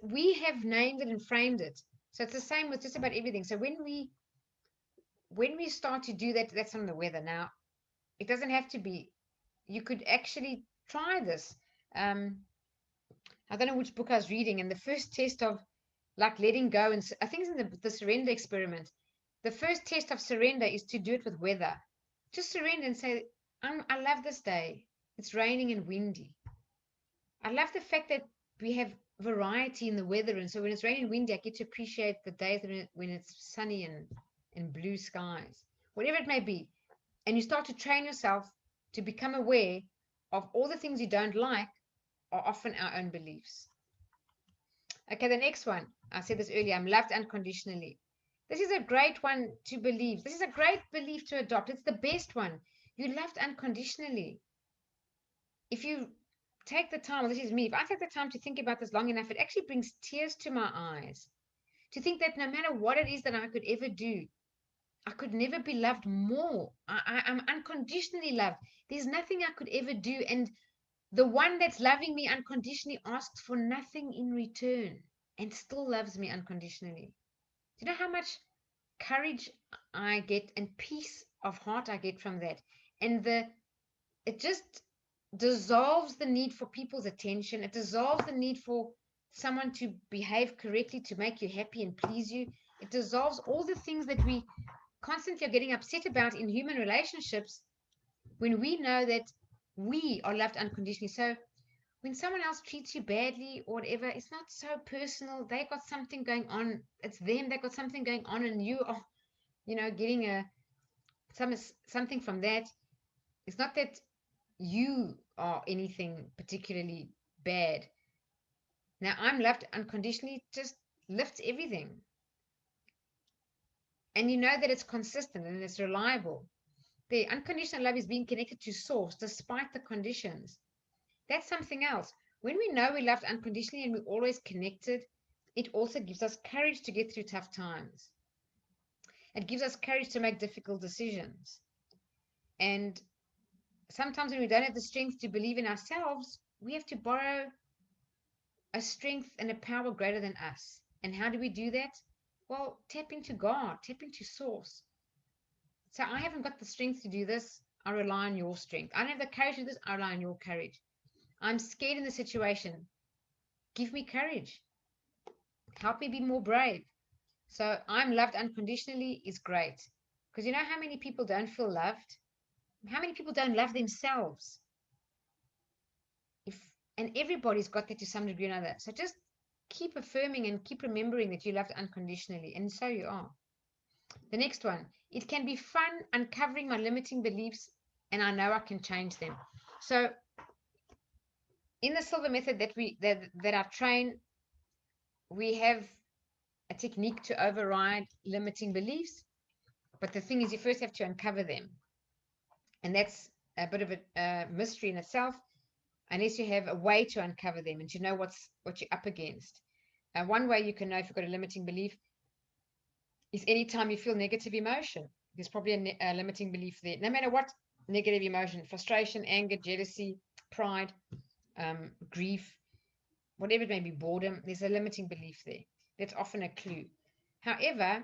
[SPEAKER 1] we have named it and framed it. So it's the same with just about everything. So when we start to do that, that's on the weather. Now, it doesn't have to be. You could actually try this. I don't know which book I was reading, and the first test of like letting go, and I think it's in the surrender experiment. The first test of surrender is to do it with weather. Just surrender and say, I love this day. It's raining and windy. I love the fact that we have variety in the weather. And so when it's raining and windy, I get to appreciate the days when it's sunny and blue skies, whatever it may be. And you start to train yourself to become aware of all the things you don't like are often our own beliefs. Okay, the next one. I said this earlier. I'm loved unconditionally. This is a great one to believe. This is a great belief to adopt. It's the best one. You're loved unconditionally. If you take the time, this is me, if I take the time to think about this long enough, it actually brings tears to my eyes. To think that no matter what it is that I could ever do, I could never be loved more. I'm unconditionally loved. There's nothing I could ever do. And the one that's loving me unconditionally asks for nothing in return and still loves me unconditionally. Do you know how much courage I get and peace of heart I get from that? And it just dissolves the need for people's attention. It dissolves the need for someone to behave correctly to make you happy and please you. It dissolves all the things that we constantly are getting upset about in human relationships when we know that we are loved unconditionally. So when someone else treats you badly or whatever, it's not so personal. They got something going on. It's them. They got something going on, and you are, getting something from that. It's not that you are anything particularly bad. Now, I'm loved unconditionally just lifts everything. And you know that it's consistent and it's reliable. The unconditional love is being connected to source despite the conditions. That's something else. When we know we loved unconditionally and we're always connected, it also gives us courage to get through tough times. It gives us courage to make difficult decisions. And sometimes when we don't have the strength to believe in ourselves, we have to borrow a strength and a power greater than us. And how do we do that? Well, tap into God, tap into source. So I haven't got the strength to do this. I rely on your strength. I don't have the courage to do this. I rely on your courage. I'm scared in the situation. Give me courage. Help me be more brave. So I'm loved unconditionally is great. Because you know how many people don't feel loved? How many people don't love themselves? And everybody's got that to some degree or another. So just keep affirming and keep remembering that you're loved unconditionally. And so you are. The next one. It can be fun uncovering my limiting beliefs, and I know I can change them. So in the Silver Method that I train, we have a technique to override limiting beliefs. But the thing is, you first have to uncover them. And that's a bit of a mystery in itself, unless you have a way to uncover them and to know what you're up against. One way you can know if you've got a limiting belief is anytime you feel negative emotion, there's probably a limiting belief there. No matter what negative emotion, frustration, anger, jealousy, pride, grief, whatever it may be, boredom, there's a limiting belief there. That's often a clue. However,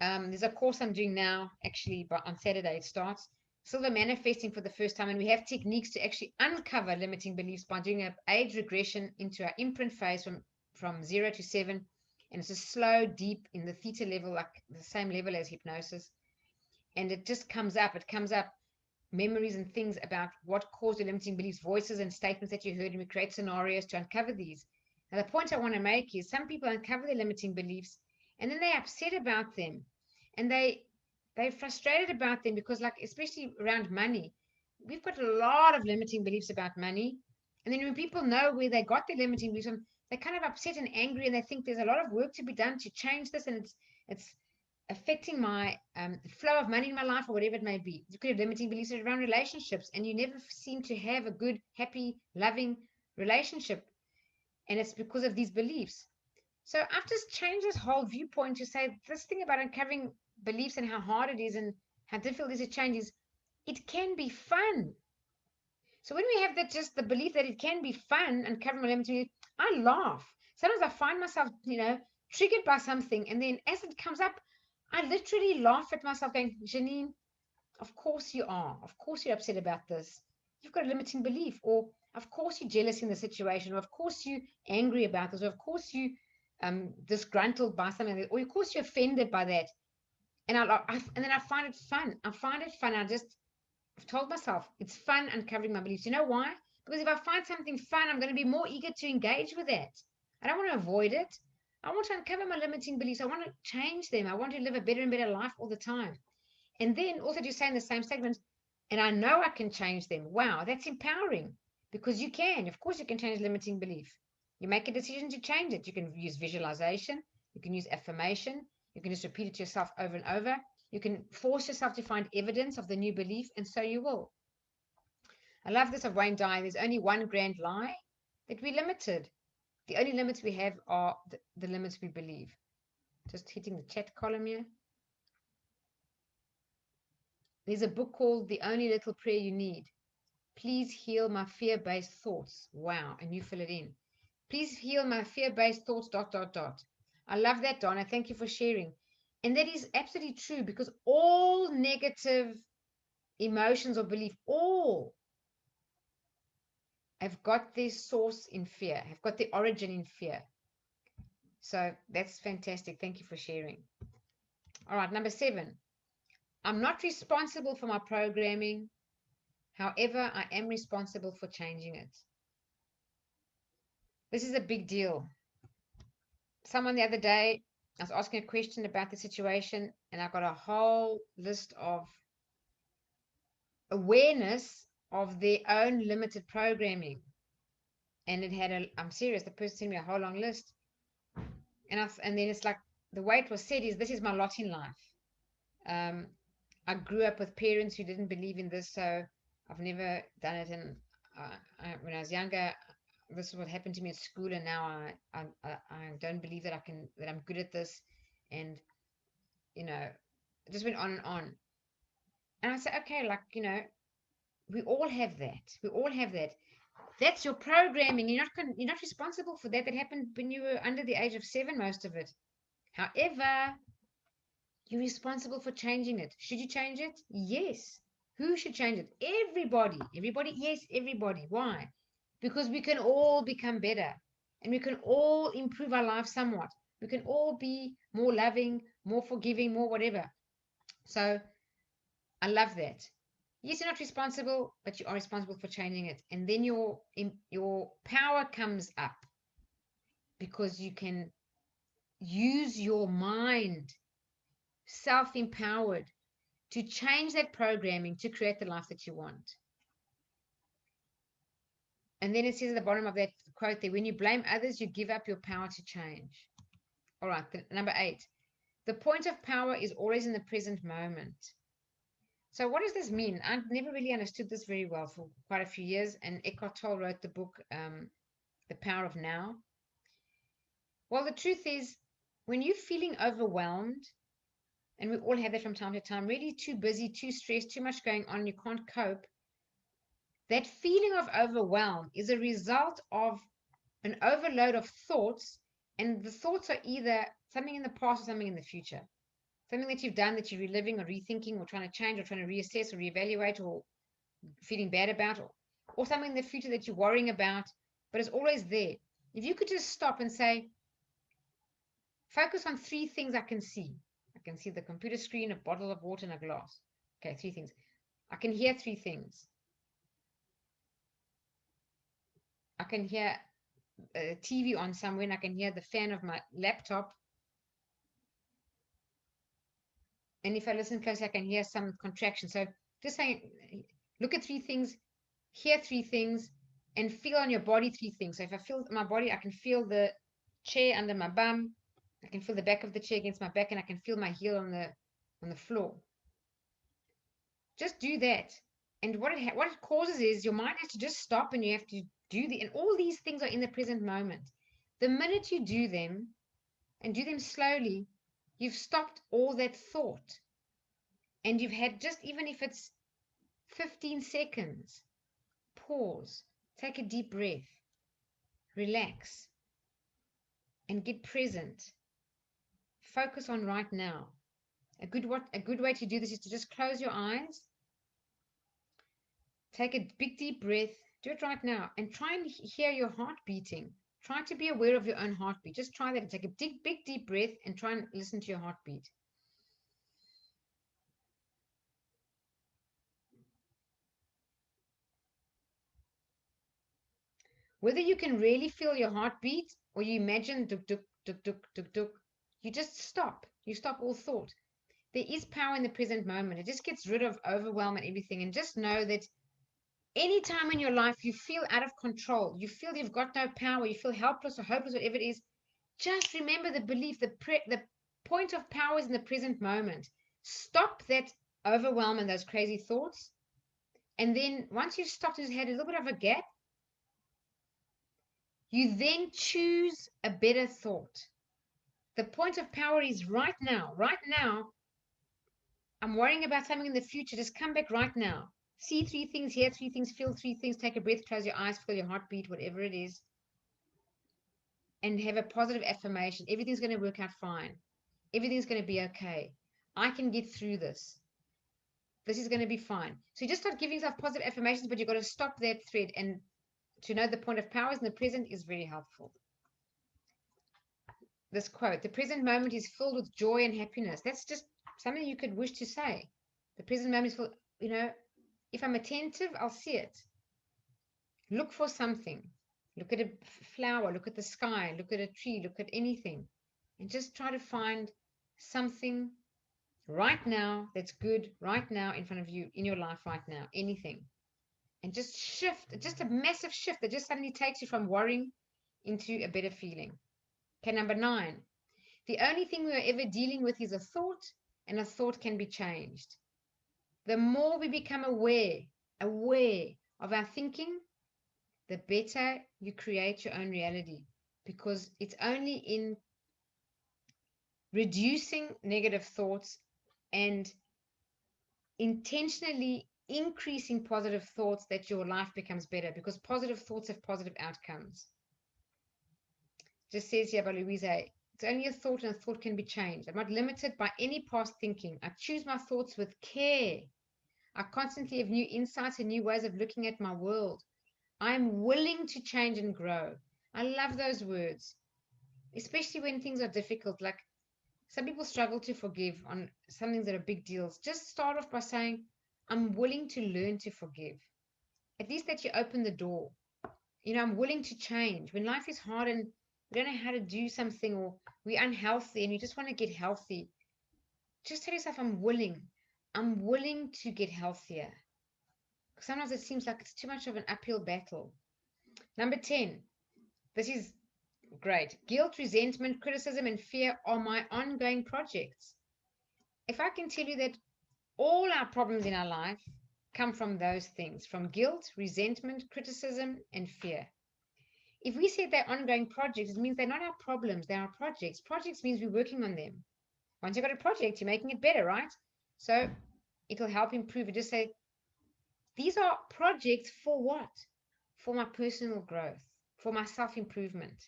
[SPEAKER 1] there's a course I'm doing now, actually, but on Saturday it starts. Silver Manifesting for the first time, and we have techniques to actually uncover limiting beliefs by doing an age regression into our imprint phase from 0 to 7, and it's a slow, deep in the theta level, like the same level as hypnosis, and it just comes up memories and things about what caused your limiting beliefs, voices and statements that you heard, and we create scenarios to uncover these. Now, the point I want to make is some people uncover their limiting beliefs and then they're upset about them, and they're frustrated about them because, like, especially around money, we've got a lot of limiting beliefs about money. And then when people know where they got their limiting beliefs from, they're kind of upset and angry, and they think there's a lot of work to be done to change this, and it's affecting my flow of money in my life, or whatever it may be. You could have limiting beliefs around relationships, and you never seem to have a good, happy, loving relationship, and it's because of these beliefs. So I've just changed this whole viewpoint to say this thing about uncovering beliefs and how hard it is, and how difficult it is to change, is it can be fun. So when we have that, just the belief that it can be fun and cover my limiting belief, I laugh. Sometimes I find myself, triggered by something, and then as it comes up, I literally laugh at myself going, Janine, of course you are. Of course you're upset about this. You've got a limiting belief. Or of course you're jealous in the situation. Or of course you're angry about this. Or of course you disgruntled by something. Or of course you're offended by that. And and then I find it fun. I find it fun. I've told myself it's fun uncovering my beliefs. You know why? Because if I find something fun, I'm going to be more eager to engage with that. I don't want to avoid it. I want to uncover my limiting beliefs. I want to change them. I want to live a better and better life all the time. And then also just say in the same segment, and I know I can change them. Wow, that's empowering, because you can. Of course, you can change limiting belief. You make a decision to change it. You can use visualization. You can use affirmation. You can just repeat it to yourself over and over. You can force yourself to find evidence of the new belief, and so you will. I love this of Wayne Dyer. There's only one grand lie, that we're limited. The only limits we have are the limits we believe. Just hitting the chat column here. There's a book called The Only Little Prayer You Need. Please heal my fear-based thoughts. Wow, and you fill it in. Please heal my fear-based thoughts, ... I love that, Donna. Thank you for sharing. And that is absolutely true, because all negative emotions or belief, all have got their source in fear, have got their origin in fear. So that's fantastic. Thank you for sharing. All right, number 7. I'm not responsible for my programming. However, I am responsible for changing it. This is a big deal. Someone the other day, I was asking a question about the situation, and I got a whole list of awareness of their own limited programming. And it had I'm serious, the person sent me a whole long list. And then it's like, the way it was said is, this is my lot in life. I grew up with parents who didn't believe in this, so I've never done it. And when I was younger, this is what happened to me at school, and now I don't believe that I'm good at this, and it just went on and on. And I said, okay, we all have that. We all have that. That's your programming. You're not responsible for that. That happened when you were under the age of 7, most of it. However, you're responsible for changing it. Should you change it? Yes. Who should change it? Everybody. Everybody? Yes, everybody. Why? Because we can all become better, and we can all improve our life somewhat. We can all be more loving, more forgiving, more whatever. So I love that. Yes, you're not responsible, but you are responsible for changing it. And then your power comes up, because you can use your mind, self-empowered, to change that programming to create the life that you want. And then it says at the bottom of that quote there, when you blame others, you give up your power to change. All right, number 8. The point of power is always in the present moment. So what does this mean? I've never really understood this very well for quite a few years. And Eckhart Tolle wrote the book, The Power of Now. Well, the truth is, when you're feeling overwhelmed, and we all have that from time to time, really too busy, too stressed, too much going on, you can't cope, that feeling of overwhelm is a result of an overload of thoughts, and the thoughts are either something in the past or something in the future. Something that you've done that you're reliving or rethinking or trying to change or trying to reassess or reevaluate or feeling bad about, or something in the future that you're worrying about, but it's always there. If you could just stop and say, focus on 3 things I can see. I can see the computer screen, a bottle of water, and a glass. Okay, 3 things. I can hear 3 things. I can hear a TV on somewhere, and I can hear the fan of my laptop. And if I listen closely, I can hear some contraction. So just saying, look at 3 things, hear 3 things, and feel on your body 3 things. So if I feel my body, I can feel the chair under my bum. I can feel the back of the chair against my back, and I can feel my heel on the floor. Just do that. And what it causes is your mind has to just stop, and you have to do and all these things are in the present moment. The minute you do them, and do them slowly, you've stopped all that thought. and you've had, just even if it's 15 seconds, pause, take a deep breath, relax, and get present. Focus on right now. A good way to do this is to just close your eyes, take a big deep breath, do it right now, and try and hear your heart beating. Try to be aware of your own heartbeat. Just try that and take a big deep breath and try and listen to your heartbeat. Whether you can really feel your heartbeat or you imagine duk duk duk duk duk duk, you just stop. You stop all thought. There is power in the present moment. It just gets rid of overwhelm and everything. And just know that any time in your life you feel out of control, you feel you've got no power, you feel helpless or hopeless, whatever it is, just remember the belief, the point of power is in the present moment. Stop that overwhelm and those crazy thoughts. And then once you've stopped, just had a little bit of a gap, you then choose a better thought. The point of power is right now. Right now, I'm worrying about something in the future. Just come back right now. See 3 things, hear 3 things, feel 3 things, take a breath, close your eyes, feel your heartbeat, whatever it is, and have a positive affirmation. Everything's going to work out fine. Everything's going to be okay. I can get through this. This is going to be fine. So you just start giving yourself positive affirmations, but you've got to stop that thread. And to know the point of power is in the present is very helpful. This quote, the present moment is filled with joy and happiness. That's just something you could wish to say. The present moment is full, if I'm attentive, I'll see it. Look for something. Look at a flower, look at the sky, look at a tree, look at anything. And just try to find something right now that's good right now in front of you, in your life right now, anything. And just shift, just a massive shift that just suddenly takes you from worrying into a better feeling. Okay, number 9. The only thing we are ever dealing with is a thought, and a thought can be changed. The more we become aware of our thinking, the better you create your own reality, because it's only in reducing negative thoughts and intentionally increasing positive thoughts that your life becomes better, because positive thoughts have positive outcomes. Just says here by Louisa, it's only a thought, and a thought can be changed. I'm not limited by any past thinking. I choose my thoughts with care. I constantly have new insights and new ways of looking at my world. I'm willing to change and grow. I love those words, especially when things are difficult. Like some people struggle to forgive on some things that are big deals. Just start off by saying, I'm willing to learn to forgive. At least that you open the door. I'm willing to change. When life is hard and we don't know how to do something, or we're unhealthy and you just want to get healthy, just tell yourself, I'm willing to get healthier. Sometimes it seems like it's too much of an uphill battle. Number 10, this is great. Guilt, resentment, criticism, and fear are my ongoing projects. If I can tell you that all our problems in our life come from those things, from guilt, resentment, criticism, and fear. If we say they're ongoing projects, it means they're not our problems, they're our projects. Projects means we're working on them. Once you've got a project, you're making it better, right? So it'll help improve it. Just say, these are projects for what? For my personal growth, for my self-improvement.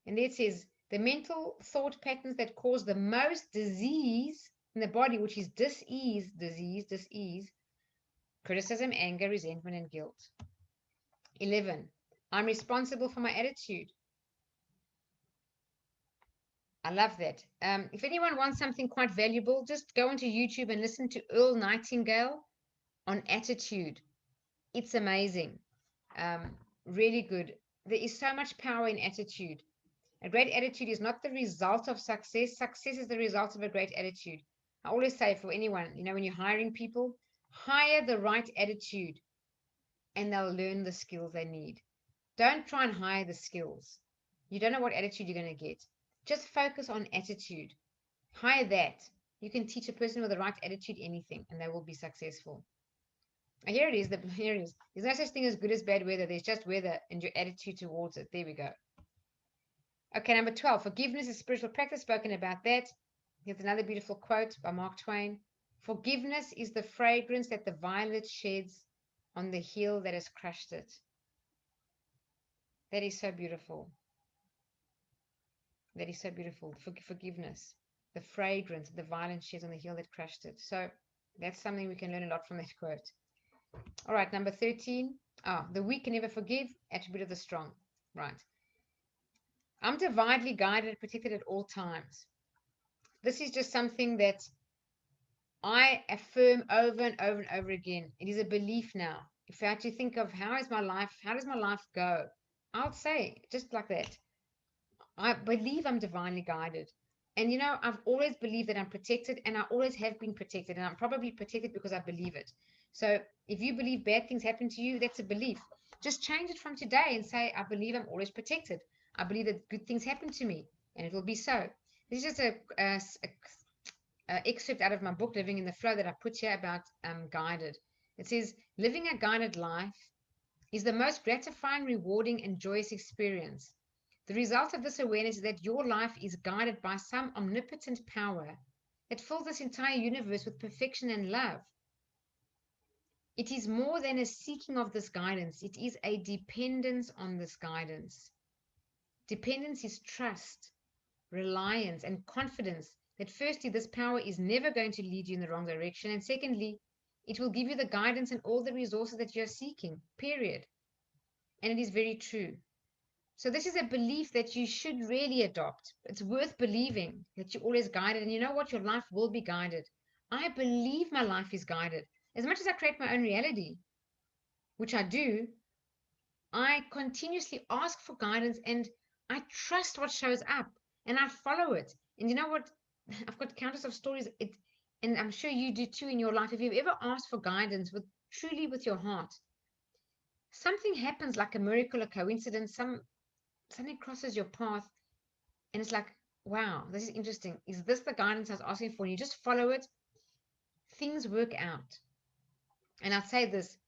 [SPEAKER 1] And there it says, the mental thought patterns that cause the most disease in the body, which is dis-ease, criticism, anger, resentment, and guilt. 11, I'm responsible for my attitude. I love that. If anyone wants something quite valuable, just go onto YouTube and listen to Earl Nightingale on attitude. It's amazing. Really good. There is so much power in attitude. A great attitude is not the result of success. Success is the result of a great attitude. I always say for anyone, when you're hiring people, hire the right attitude and they'll learn the skills they need. Don't try and hire the skills. You don't know what attitude you're going to get. Just focus on attitude. Hire that. You can teach a person with the right attitude anything, and they will be successful. Here it is. Here it is. There's no such thing as good as bad weather. There's just weather and your attitude towards it. There we go. Okay, number 12. Forgiveness is spiritual practice. Spoken about that. Here's another beautiful quote by Mark Twain. Forgiveness is the fragrance that the violet sheds on the heel that has crushed it. That is so beautiful. That is so beautiful. Forgiveness. The fragrance the violet sheds on the heel that crushed it. So that's something we can learn a lot from that quote. All right, number 13. The weak can never forgive, attribute of the strong. Right. I'm divinely guided and protected at all times. This is just something that I affirm over and over and over again. It is a belief now. If I had to think of how does my life go? I'll say just like that. I believe I'm divinely guided. And I've always believed that I'm protected, and I always have been protected, and I'm probably protected because I believe it. So if you believe bad things happen to you, that's a belief. Just change it from today and say, I believe I'm always protected. I believe that good things happen to me, and it will be so. This is just a excerpt out of my book, Living in the Flow, that I put here about guided. It says, living a guided life is the most gratifying, rewarding, and joyous experience. The result of this awareness is that your life is guided by some omnipotent power that fills this entire universe with perfection and love. It is more than a seeking of this guidance. It is a dependence on this guidance. Dependence is trust, reliance, and confidence that firstly, this power is never going to lead you in the wrong direction. And secondly, it will give you the guidance and all the resources that you're seeking, period. And it is very true. So this is a belief that you should really adopt. It's worth believing that you're always guided. And you know what? Your life will be guided. I believe my life is guided. As much as I create my own reality, which I do, I continuously ask for guidance and I trust what shows up and I follow it. And you know what? I've got countless of stories, and I'm sure you do too in your life. If you've ever asked for guidance truly with your heart, something happens like a miracle, a coincidence, something crosses your path, and it's like, wow, this is interesting. Is this the guidance I was asking for? And you just follow it, things work out. And I'll say this,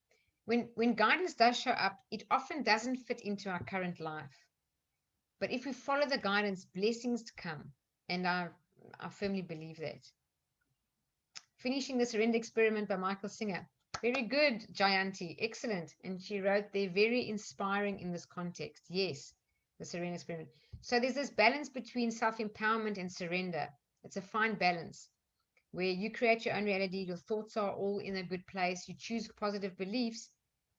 [SPEAKER 1] when guidance does show up, it often doesn't fit into our current life. But if we follow the guidance, blessings to come. And I firmly believe that. Finishing the Surrender Experiment by Michael Singer. Very good, Jayanti. Excellent. And she wrote, they're very inspiring in this context. Yes, the Surrender Experiment. So there's this balance between self-empowerment and surrender. It's a fine balance where you create your own reality. Your thoughts are all in a good place. You choose positive beliefs.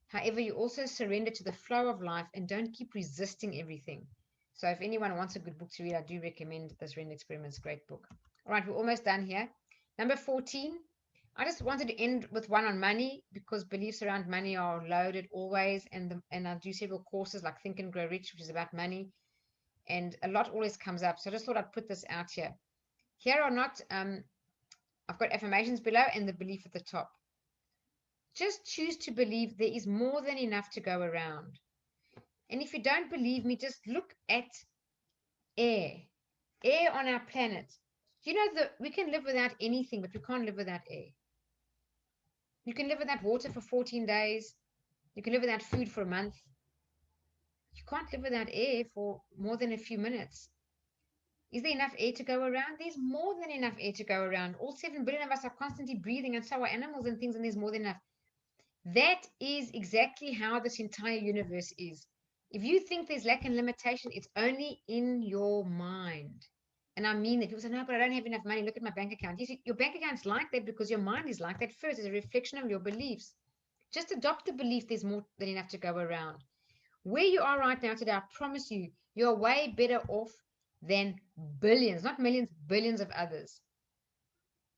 [SPEAKER 1] However, you also surrender to the flow of life and don't keep resisting everything. So if anyone wants a good book to read, I do recommend the Surrender Experiment. It's a great book. All right, we're almost done here. Number 14. I just wanted to end with one on money because beliefs around money are loaded always. And I do several courses like Think and Grow Rich, which is about money. And a lot always comes up. So I just thought I'd put this out here. Here or not, I've got affirmations below and the belief at the top. Just choose to believe there is more than enough to go around. And if you don't believe me, just look at air on our planet. You know that we can live without anything, but we can't live without air. You can live without water for 14 days. You can live without food for a month. You can't live without air for more than a few minutes. Is there enough air to go around? There's more than enough air to go around. All 7 billion of us are constantly breathing, and so are animals and things, and there's more than enough. That is exactly how this entire universe is. If you think there's lack and limitation, it's only in your mind. And I mean that. People say, no, but I don't have enough money. Look at my bank account. You see, your bank account's like that because your mind is like that first. It's a reflection of your beliefs. Just adopt the belief there's more than enough to go around. Where you are right now today, I promise you, you're way better off than billions, not millions, billions of others.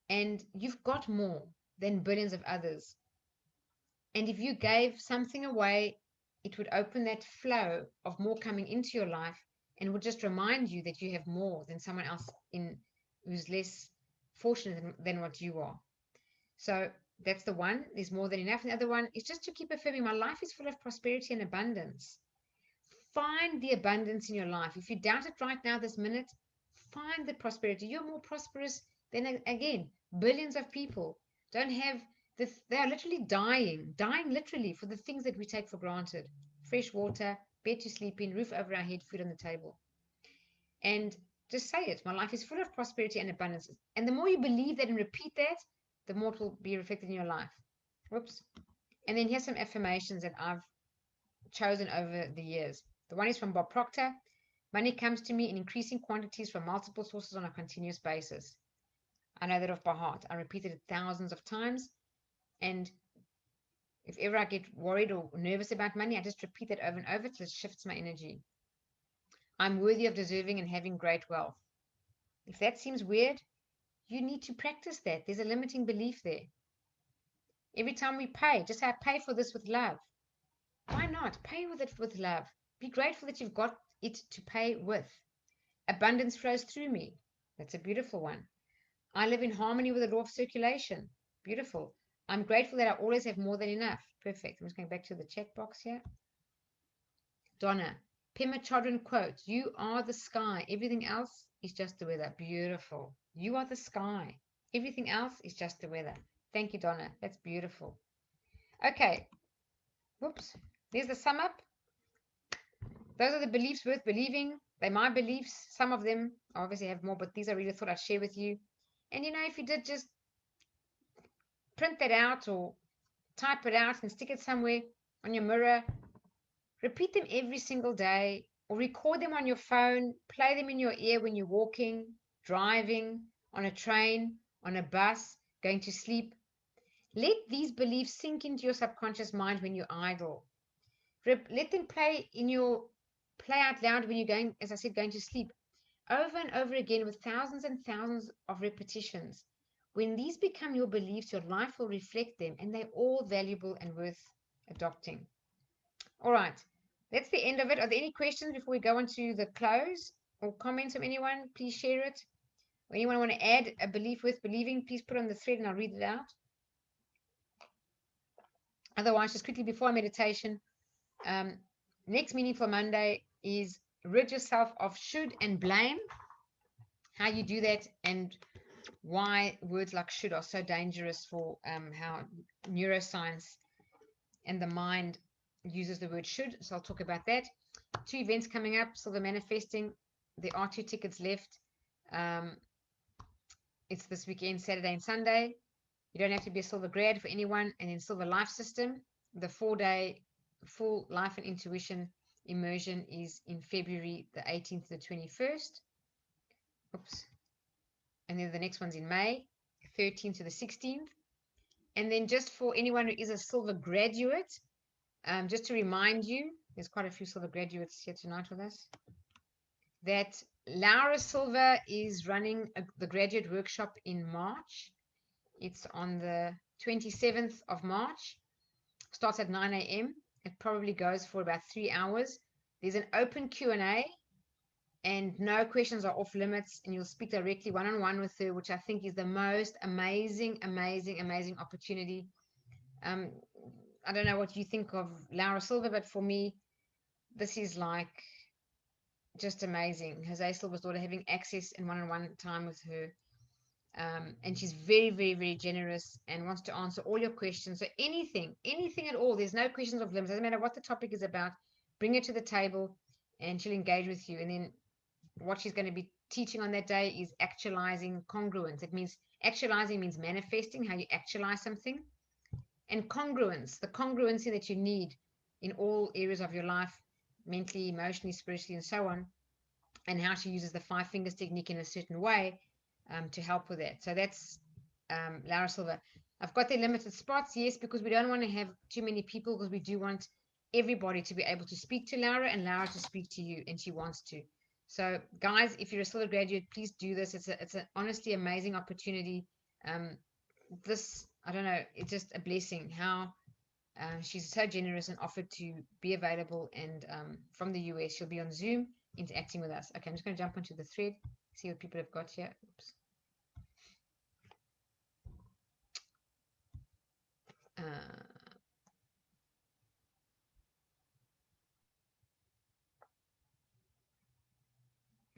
[SPEAKER 1] And you've got more than billions of others. And if you gave something away, it would open that flow of more coming into your life and would just remind you that you have more than someone else who's less fortunate than what you are. So that's the one. There's more than enough. And the other one is just to keep affirming my life is full of prosperity and abundance. Find the abundance in your life. If you doubt it right now, this minute, find the prosperity. You're more prosperous than, again, billions of people don't have this. They are literally dying literally for the things that we take for granted. Fresh water, bed to sleep in, roof over our head, food on the table. And just say it. My life is full of prosperity and abundance. And the more you believe that and repeat that, the more it will be reflected in your life. Whoops. And then here's some affirmations that I've chosen over the years. The one is from Bob Proctor. Money comes to me in increasing quantities from multiple sources on a continuous basis. I know that off by heart. I repeated it thousands of times. And if ever I get worried or nervous about money, I just repeat that over and over till it shifts my energy. I'm worthy of deserving and having great wealth. If that seems weird, you need to practice that. There's a limiting belief there. Every time we pay, just say, I pay for this with love. Why not? Pay with it with love. Be grateful that you've got it to pay with. Abundance flows through me. That's a beautiful one. I live in harmony with the law of circulation. Beautiful. I'm grateful that I always have more than enough. Perfect. I'm just going back to the chat box here. Donna, Pema Chodron quote, you are the sky. Everything else is just the weather. Beautiful. You are the sky. Everything else is just the weather. Thank you, Donna. That's beautiful. Okay. Whoops. There's the sum up. Those are the beliefs worth believing. They're my beliefs. Some of them obviously have more, but these I really thought I'd share with you. And if you did just print that out or type it out and stick it somewhere on your mirror, repeat them every single day, or record them on your phone, play them in your ear when you're walking, driving, on a train, on a bus, going to sleep. Let these beliefs sink into your subconscious mind when you're idle. Let them play out loud when you're going, as I said, going to sleep, over and over again with thousands and thousands of repetitions. When these become your beliefs, your life will reflect them, and they're all valuable and worth adopting. All right, that's the end of it. Are there any questions before we go on to the close, or comments from anyone? Please share it. Or anyone want to add a belief worth believing, please put on the thread and I'll read it out. Otherwise, just quickly before our meditation, next Meaningful Monday is rid yourself of should and blame. How you do that and why words like should are so dangerous for how neuroscience and the mind uses the word should. So I'll talk about that. 2 events coming up. Silver Manifesting. There are 2 tickets left. It's this weekend, Saturday and Sunday. You don't have to be a Silver grad for anyone. And then Silver Life System, the 4-day full life and intuition immersion is in February the 18th to the 21st. Oops. And then the next one's in May, 13th to the 16th. And then just for anyone who is a Silver graduate, just to remind you, there's quite a few Silver graduates here tonight with us, that Laura Silver is running the graduate workshop in March. It's on the 27th of March. Starts at 9 a.m. It probably goes for about 3 hours. There's an open Q&A and no questions are off limits, and you'll speak directly one-on-one with her, which I think is the most amazing opportunity. I don't know what you think of Laura Silver, but for me, this is like just amazing. Jose Silver's daughter, having access and one-on-one time with her. And she's very generous and wants to answer all your questions. So anything at all, there's no questions of limits. Doesn't matter what the topic is about, bring it to the table and she'll engage with you. And then what she's going to be teaching on that day is actualizing congruence. It means actualizing means manifesting, how you actualize something. And congruence, the congruency that you need in all areas of your life, mentally, emotionally, spiritually, and so on, and how she uses the 5 fingers technique in a certain way to help with that. So that's Laura Silver. I've got the limited spots, yes, because we don't want to have too many people, because we do want everybody to be able to speak to Laura and Laura to speak to you, and she wants to. So guys, if you're a Silver graduate, please do this. It's an honestly amazing opportunity. This, I don't know, it's just a blessing how she's so generous and offered to be available, and from the US, she'll be on Zoom interacting with us. Okay, I'm just going to jump onto the thread, see what people have got here. Oops.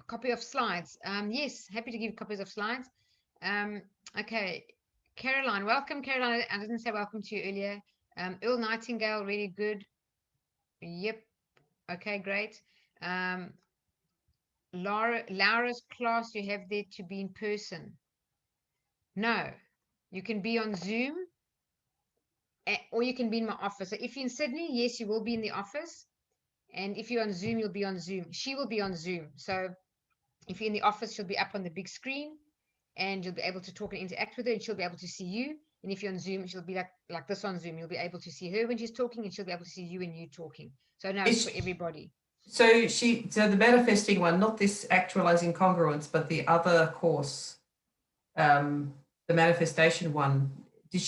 [SPEAKER 1] Copy of slides. Yes, happy to give copies of slides. Okay, Caroline, welcome, Caroline. I didn't say welcome to you earlier. Earl Nightingale, really good. Yep. Okay, great. Laura's class, you have there to be in person. No, You can be on Zoom, or you can be in my office. So if you're in Sydney, yes, you will be in the office. And if you're on Zoom, you'll be on Zoom. She will be on Zoom. So if you're in the office, she'll be up on the big screen and you'll be able to talk and interact with her, and she'll be able to see you. And if you're on Zoom, she'll be like this on Zoom. You'll be able to see her when she's talking, and she'll be able to see you and you talking. So no, it's for everybody.
[SPEAKER 4] So the manifesting one, not this actualizing congruence, but the other course, the manifestation one. Was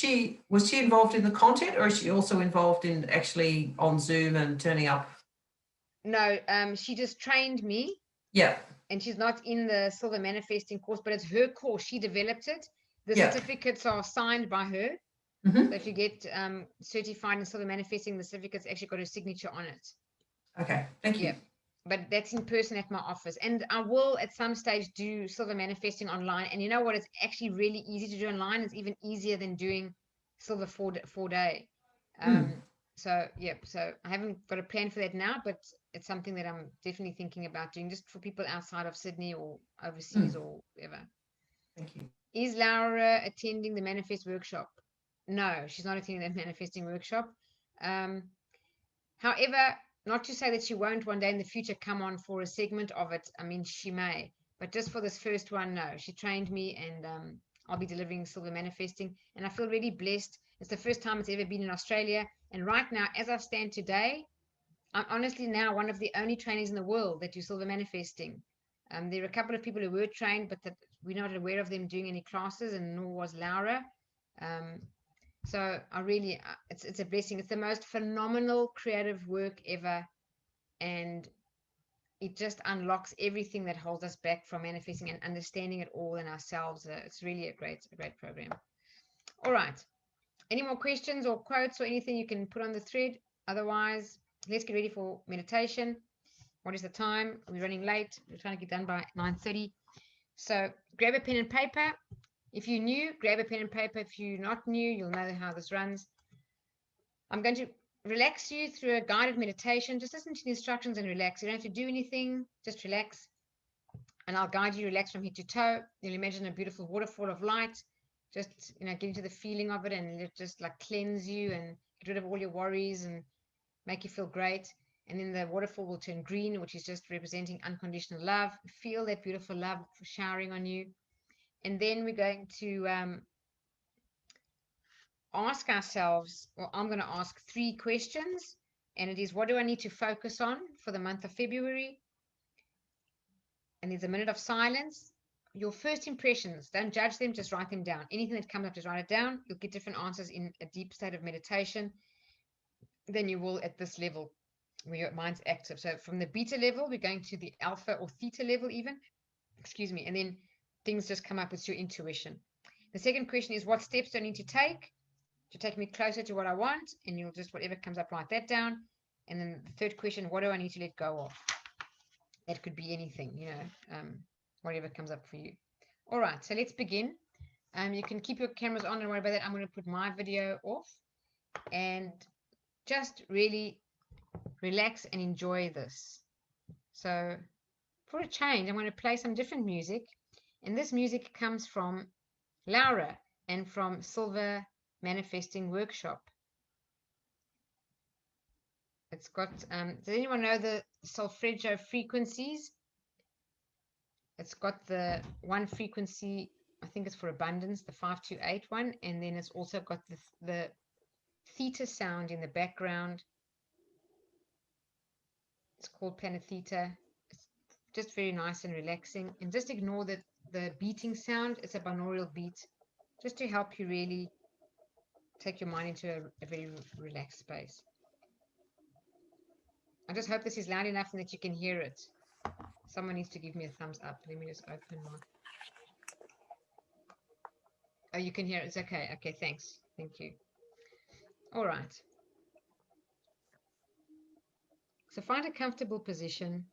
[SPEAKER 4] she involved in the content, or is she also involved in actually on Zoom and turning up?
[SPEAKER 1] No, she just trained me.
[SPEAKER 4] Yeah.
[SPEAKER 1] And she's not in the Silver Manifesting course, but it's her course. She developed it. The certificates are signed by her.
[SPEAKER 4] Mm-hmm.
[SPEAKER 1] So if you get certified in Silver Manifesting, the certificate's actually got her signature on it.
[SPEAKER 4] Okay, thank you.
[SPEAKER 1] Yeah, but that's in person at my office. And I will at some stage do Silver Manifesting online. And you know what? It's actually really easy to do online. It's even easier than doing Silver 4-day. So yeah, so I haven't got a plan for that now, but it's something that I'm definitely thinking about doing, just for people outside of Sydney or overseas or whatever.
[SPEAKER 4] Thank you.
[SPEAKER 1] Is Laura attending the Manifest workshop? No, she's not attending that manifesting workshop. However, not to say that she won't one day in the future come on for a segment of it. I mean, she may, but just for this first one, no. She trained me, and I'll be delivering Silver Manifesting, and I feel really blessed. It's the first time it's ever been in Australia, and right now, as I stand today, I'm honestly now one of the only trainers in the world that do Silver Manifesting. There are a couple of people who were trained, but that we're not aware of them doing any classes, and nor was Laura. So I really, it's a blessing. It's the most phenomenal creative work ever, and it just unlocks everything that holds us back from manifesting and understanding it all in ourselves. It's really a great program. All right. Any more questions or quotes or anything you can put on the thread? Otherwise, let's get ready for meditation. What is the time? We're running late. We're trying to get done by 9:30. So grab a pen and paper. If you're new, grab a pen and paper. If you're not new, you'll know how this runs. I'm going to relax you through a guided meditation. Just listen to the instructions and relax. You don't have to do anything, just relax. And I'll guide you, relax from head to toe. You'll imagine a beautiful waterfall of light. Just, get into the feeling of it, and it just like cleanse you and get rid of all your worries and make you feel great. And then the waterfall will turn green, which is just representing unconditional love. Feel that beautiful love showering on you. And then we're going to ask ourselves, well, I'm going to ask 3 questions, and it is, what do I need to focus on for the month of February? And there's a minute of silence. Your first impressions, don't judge them, just write them down. Anything that comes up, just write it down. You'll get different answers in a deep state of meditation than you will at this level where your mind's active. So from the beta level, we're going to the alpha or theta level even, and then things just come up with your intuition. The second question is, what steps do I need to take me closer to what I want? And you'll just, whatever comes up, write that down. And then the third question, what do I need to let go of? That could be anything, whatever comes up for you. All right, so let's begin. You can keep your cameras on, don't worry about that. I'm going to put my video off and just really relax and enjoy this. So for a change, I'm going to play some different music, and this music comes from Laura and from Silver Manifesting Workshop. It's got, does anyone know the solfeggio frequencies? It's got the one frequency, I think it's for abundance, the 528 one, and then it's also got the theta sound in the background. It's called Theta. It's just very nice and relaxing, and just ignore the beating sound. It's a binaural beat, just to help you really take your mind into a very relaxed space. I just hope this is loud enough and that you can hear it. Someone needs to give me a thumbs up. Let me just open my... Oh, you can hear it. It's okay. Okay, thanks. Thank you. All right. So find a comfortable position.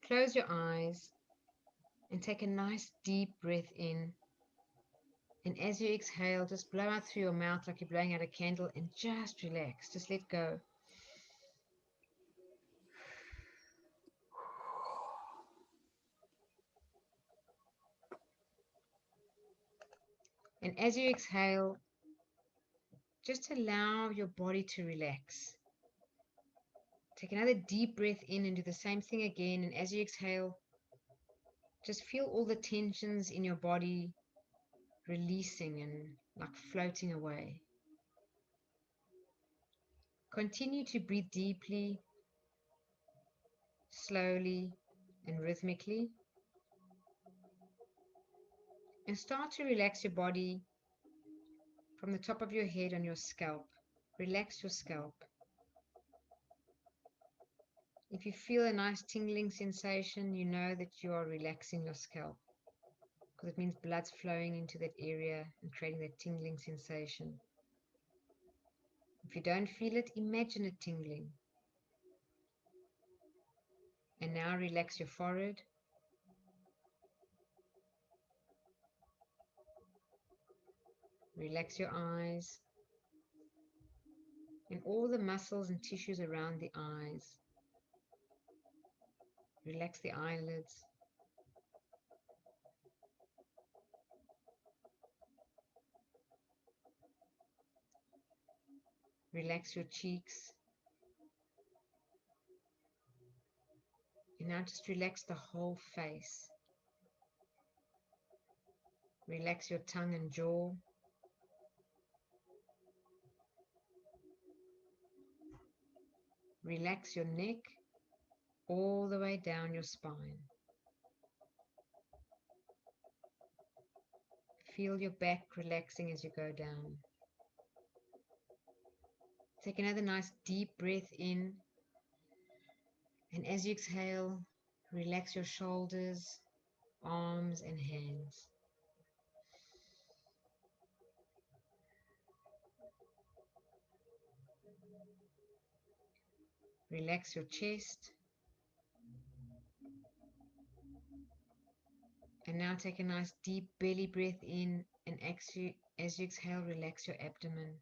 [SPEAKER 1] Close your eyes and take a nice deep breath in. And as you exhale, just blow out through your mouth like you're blowing out a candle, and just relax. Just let go. And as you exhale, just allow your body to relax. Take another deep breath in and do the same thing again. And as you exhale, just feel all the tensions in your body releasing and like floating away. Continue to breathe deeply, slowly, and rhythmically. And start to relax your body from the top of your head on your scalp. Relax your scalp. If you feel a nice tingling sensation, you know that you are relaxing your scalp, because it means blood's flowing into that area and creating that tingling sensation. If you don't feel it, imagine it tingling. And now relax your forehead. Relax your eyes and all the muscles and tissues around the eyes. Relax the eyelids. Relax your cheeks. And now just relax the whole face. Relax your tongue and jaw. Relax your neck all the way down your spine. Feel your back relaxing as you go down. Take another nice deep breath in. And as you exhale, relax your shoulders, arms, and hands. Relax your chest. And now take a nice deep belly breath in, and as you exhale, relax your abdomen.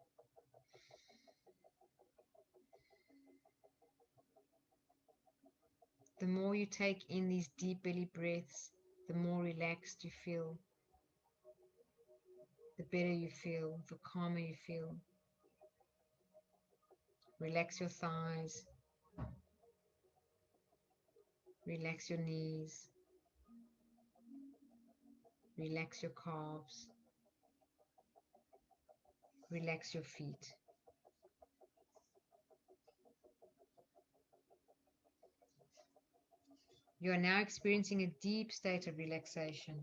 [SPEAKER 1] The more you take in these deep belly breaths, the more relaxed you feel, the better you feel, the calmer you feel. Relax your thighs. Relax your knees. Relax your calves. Relax your feet. You are now experiencing a deep state of relaxation.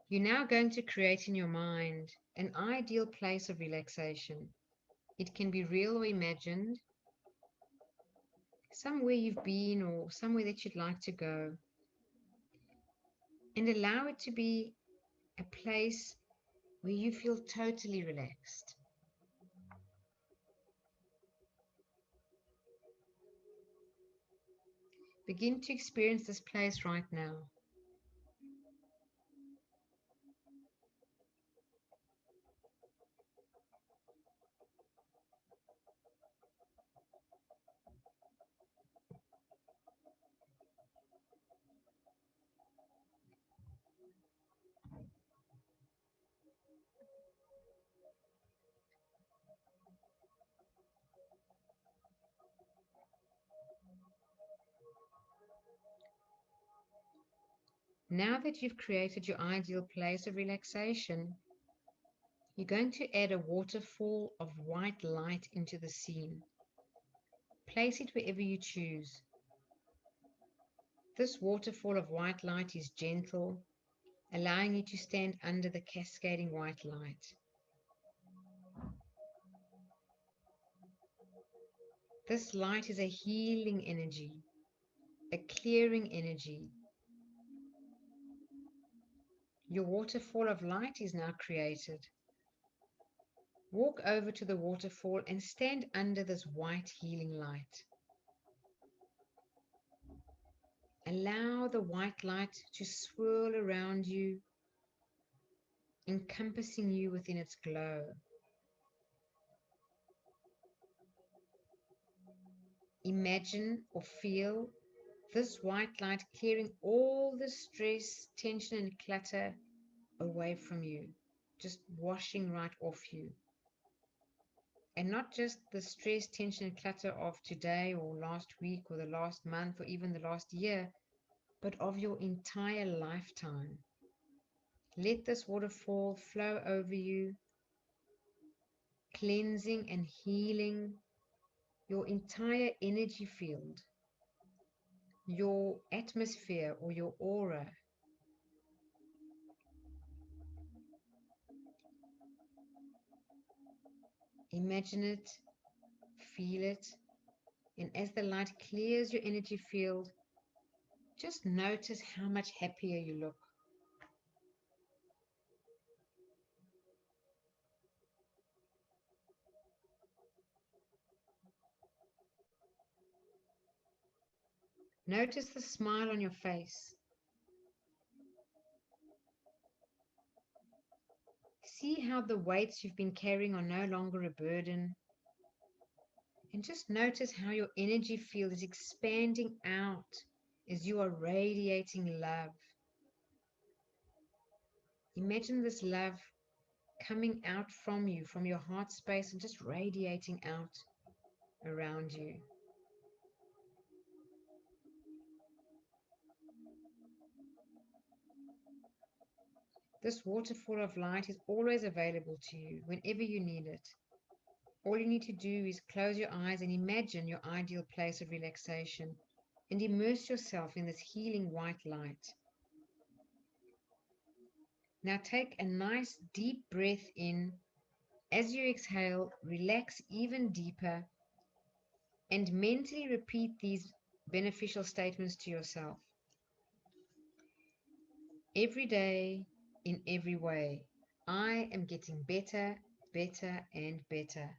[SPEAKER 1] You're now going to create in your mind an ideal place of relaxation. It can be real or imagined, somewhere you've been or somewhere that you'd like to go. And allow it to be a place where you feel totally relaxed. Begin to experience this place right now. Now that you've created your ideal place of relaxation, you're going to add a waterfall of white light into the scene. Place it wherever you choose. This waterfall of white light is gentle, allowing you to stand under the cascading white light. This light is a healing energy, a clearing energy. Your waterfall of light is now created. Walk over to the waterfall and stand under this white healing light. Allow the white light to swirl around you, encompassing you within its glow. Imagine or feel this white light clearing all the stress, tension, and clutter away from you, just washing right off you. And not just the stress, tension, and clutter of today or last week or the last month or even the last year, but of your entire lifetime. Let this waterfall flow over you, cleansing and healing your entire energy field, your atmosphere or your aura. Imagine it, feel it, and as the light clears your energy field, just notice how much happier you look. Notice the smile on your face. See how the weights you've been carrying are no longer a burden. And just notice how your energy field is expanding out as you are radiating love. Imagine this love coming out from you, from your heart space, and just radiating out around you. This waterfall of light is always available to you whenever you need it. All you need to do is close your eyes and imagine your ideal place of relaxation and immerse yourself in this healing white light. Now take a nice deep breath in. As you exhale, relax even deeper and mentally repeat these beneficial statements to yourself. Every day, in every way, I am getting better, better, and better.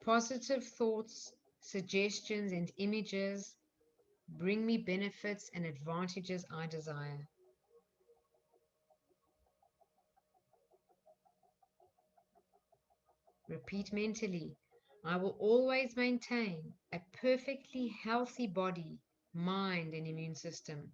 [SPEAKER 1] Positive thoughts, suggestions, and images bring me benefits and advantages I desire. Repeat mentally, I will always maintain a perfectly healthy body, mind, and immune system.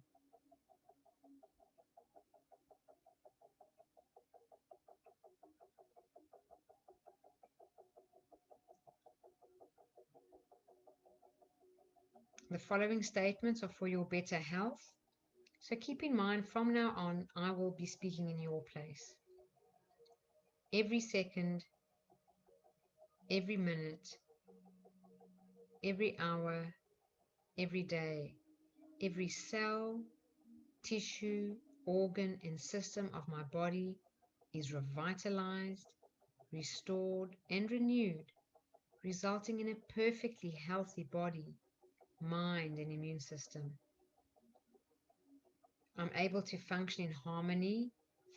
[SPEAKER 1] The following statements are for your better health, so keep in mind from now on, I will be speaking in your place. Every second, every minute, every hour, every day, every cell, tissue, organ, and system of my body is revitalized, restored, and renewed, resulting in a perfectly healthy body, mind, and immune system. I'm able to function in harmony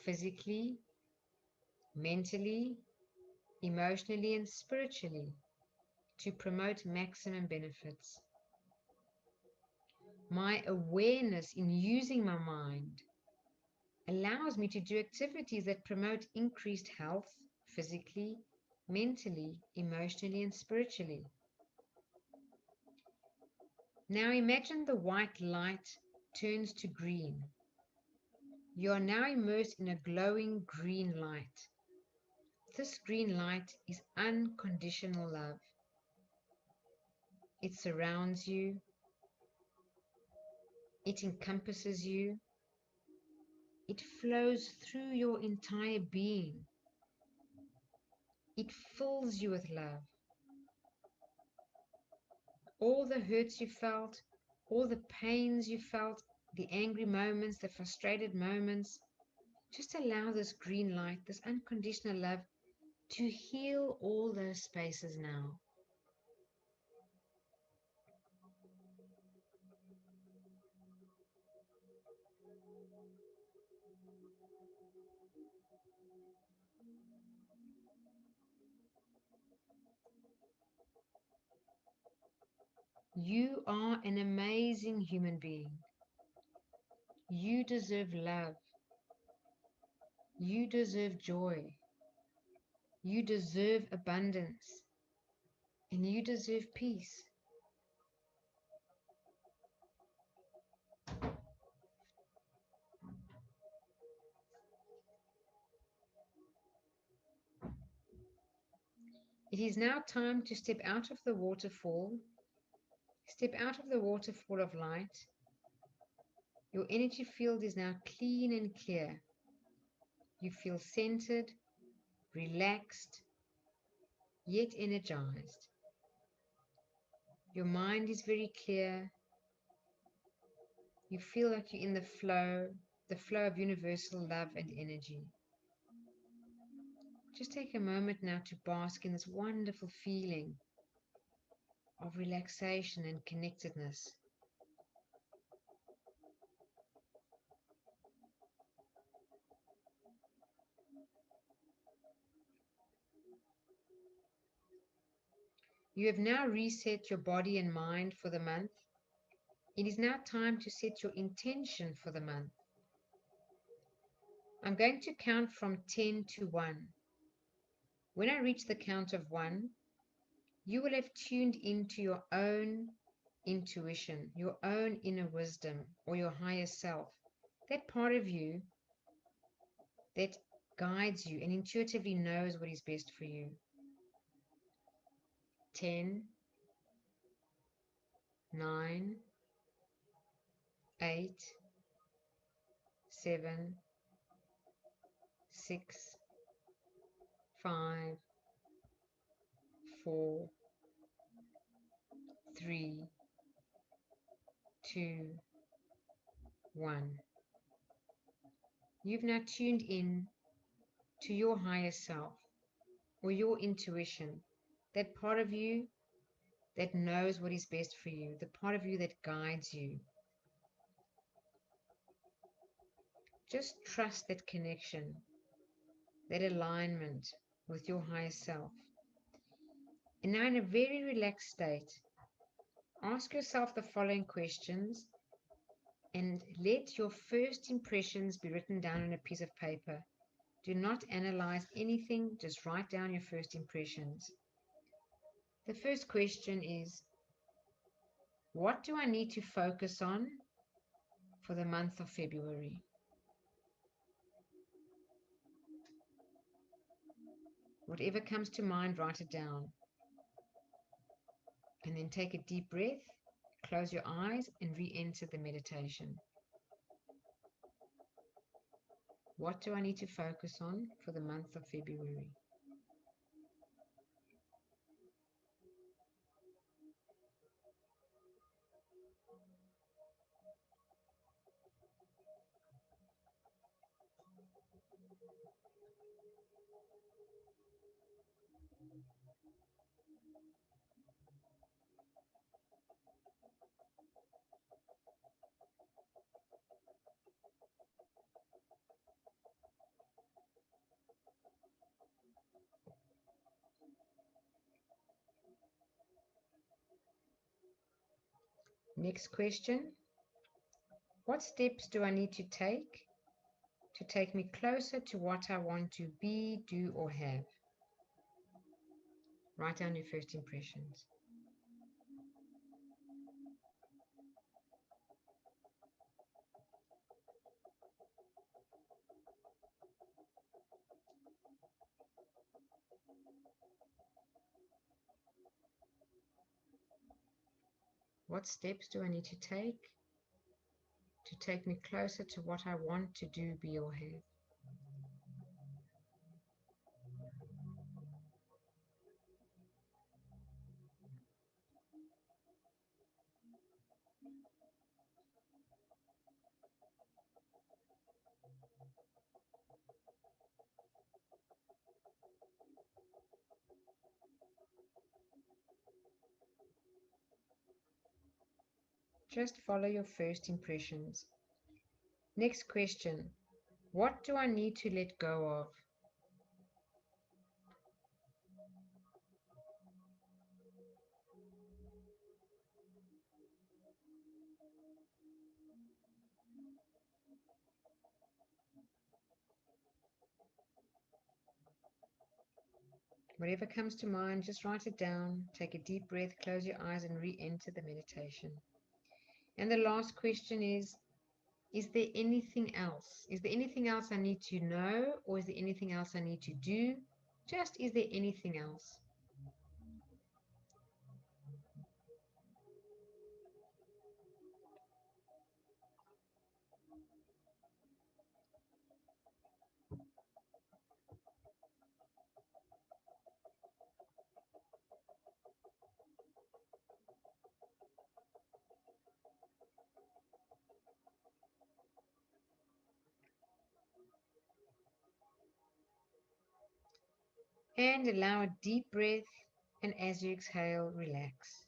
[SPEAKER 1] physically, mentally, emotionally, and spiritually to promote maximum benefits. My awareness in using my mind allows me to do activities that promote increased health physically, mentally, emotionally, and spiritually. Now imagine the white light turns to green. You are now immersed in a glowing green light. This green light is unconditional love. It surrounds you. It encompasses you. It flows through your entire being. It fills you with love. All the hurts you felt, all the pains you felt, the angry moments, the frustrated moments, just allow this green light, this unconditional love, to heal all those spaces now. You are an amazing human being. You deserve love. You deserve joy. You deserve abundance. And you deserve peace. It is now time to step out of the waterfall. Step out of the waterfall of light. Your energy field is now clean and clear. You feel centered, relaxed, yet energized. Your mind is very clear. You feel like you're in the flow of universal love and energy. Just take a moment now to bask in this wonderful feeling of relaxation and connectedness. You have now reset your body and mind for the month. It is now time to set your intention for the month. I'm going to count from 10 to 1. When I reach the count of 1, you will have tuned into your own intuition, your own inner wisdom, or your higher self. That part of you that guides you and intuitively knows what is best for you. 10, 9, 8, 7, 6, 5, 4, 3, 2, 1. You've now tuned in to your higher self or your intuition, that part of you that knows what is best for you, the part of you that guides you. Just trust that connection, that alignment with your higher self. And now, in a very relaxed state, ask yourself the following questions and let your first impressions be written down on a piece of paper. Do not analyze anything, just write down your first impressions. The first question is, what do I need to focus on for the month of February? Whatever comes to mind, write it down. And then take a deep breath, close your eyes, and re-enter the meditation. What do I need to focus on for the month of February? Next question. What steps do I need to take me closer to what I want to be, do, or have? Write down your first impressions. What steps do I need to take me closer to what I want to do, be, or have? Just follow your first impressions. Next question. What do I need to let go of? Whatever comes to mind, just write it down. Take a deep breath, close your eyes, and re-enter the meditation. And the last question is there anything else? Is there anything else I need to know, or is there anything else I need to do? Just, is there anything else? And allow a deep breath, and as you exhale, relax.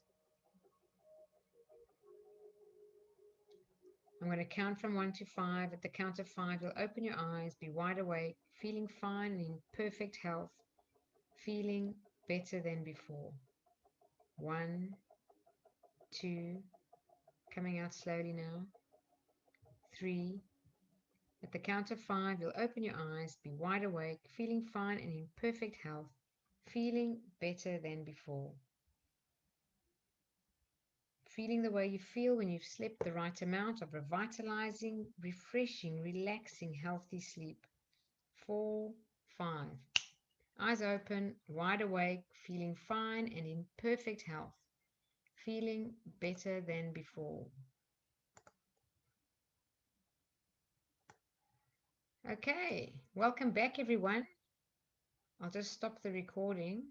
[SPEAKER 1] I'm going to count from 1 to 5. At the count of 5, you'll open your eyes, be wide awake, feeling fine and in perfect health, feeling better than before. 1, 2, coming out slowly now. 3. At the count of 5, you'll open your eyes, be wide awake, feeling fine and in perfect health, feeling better than before. Feeling the way you feel when you've slept the right amount of revitalizing, refreshing, relaxing, healthy sleep. 4, 5. Eyes open, wide awake, feeling fine and in perfect health, feeling better than before. Okay, welcome back everyone. I'll just stop the recording.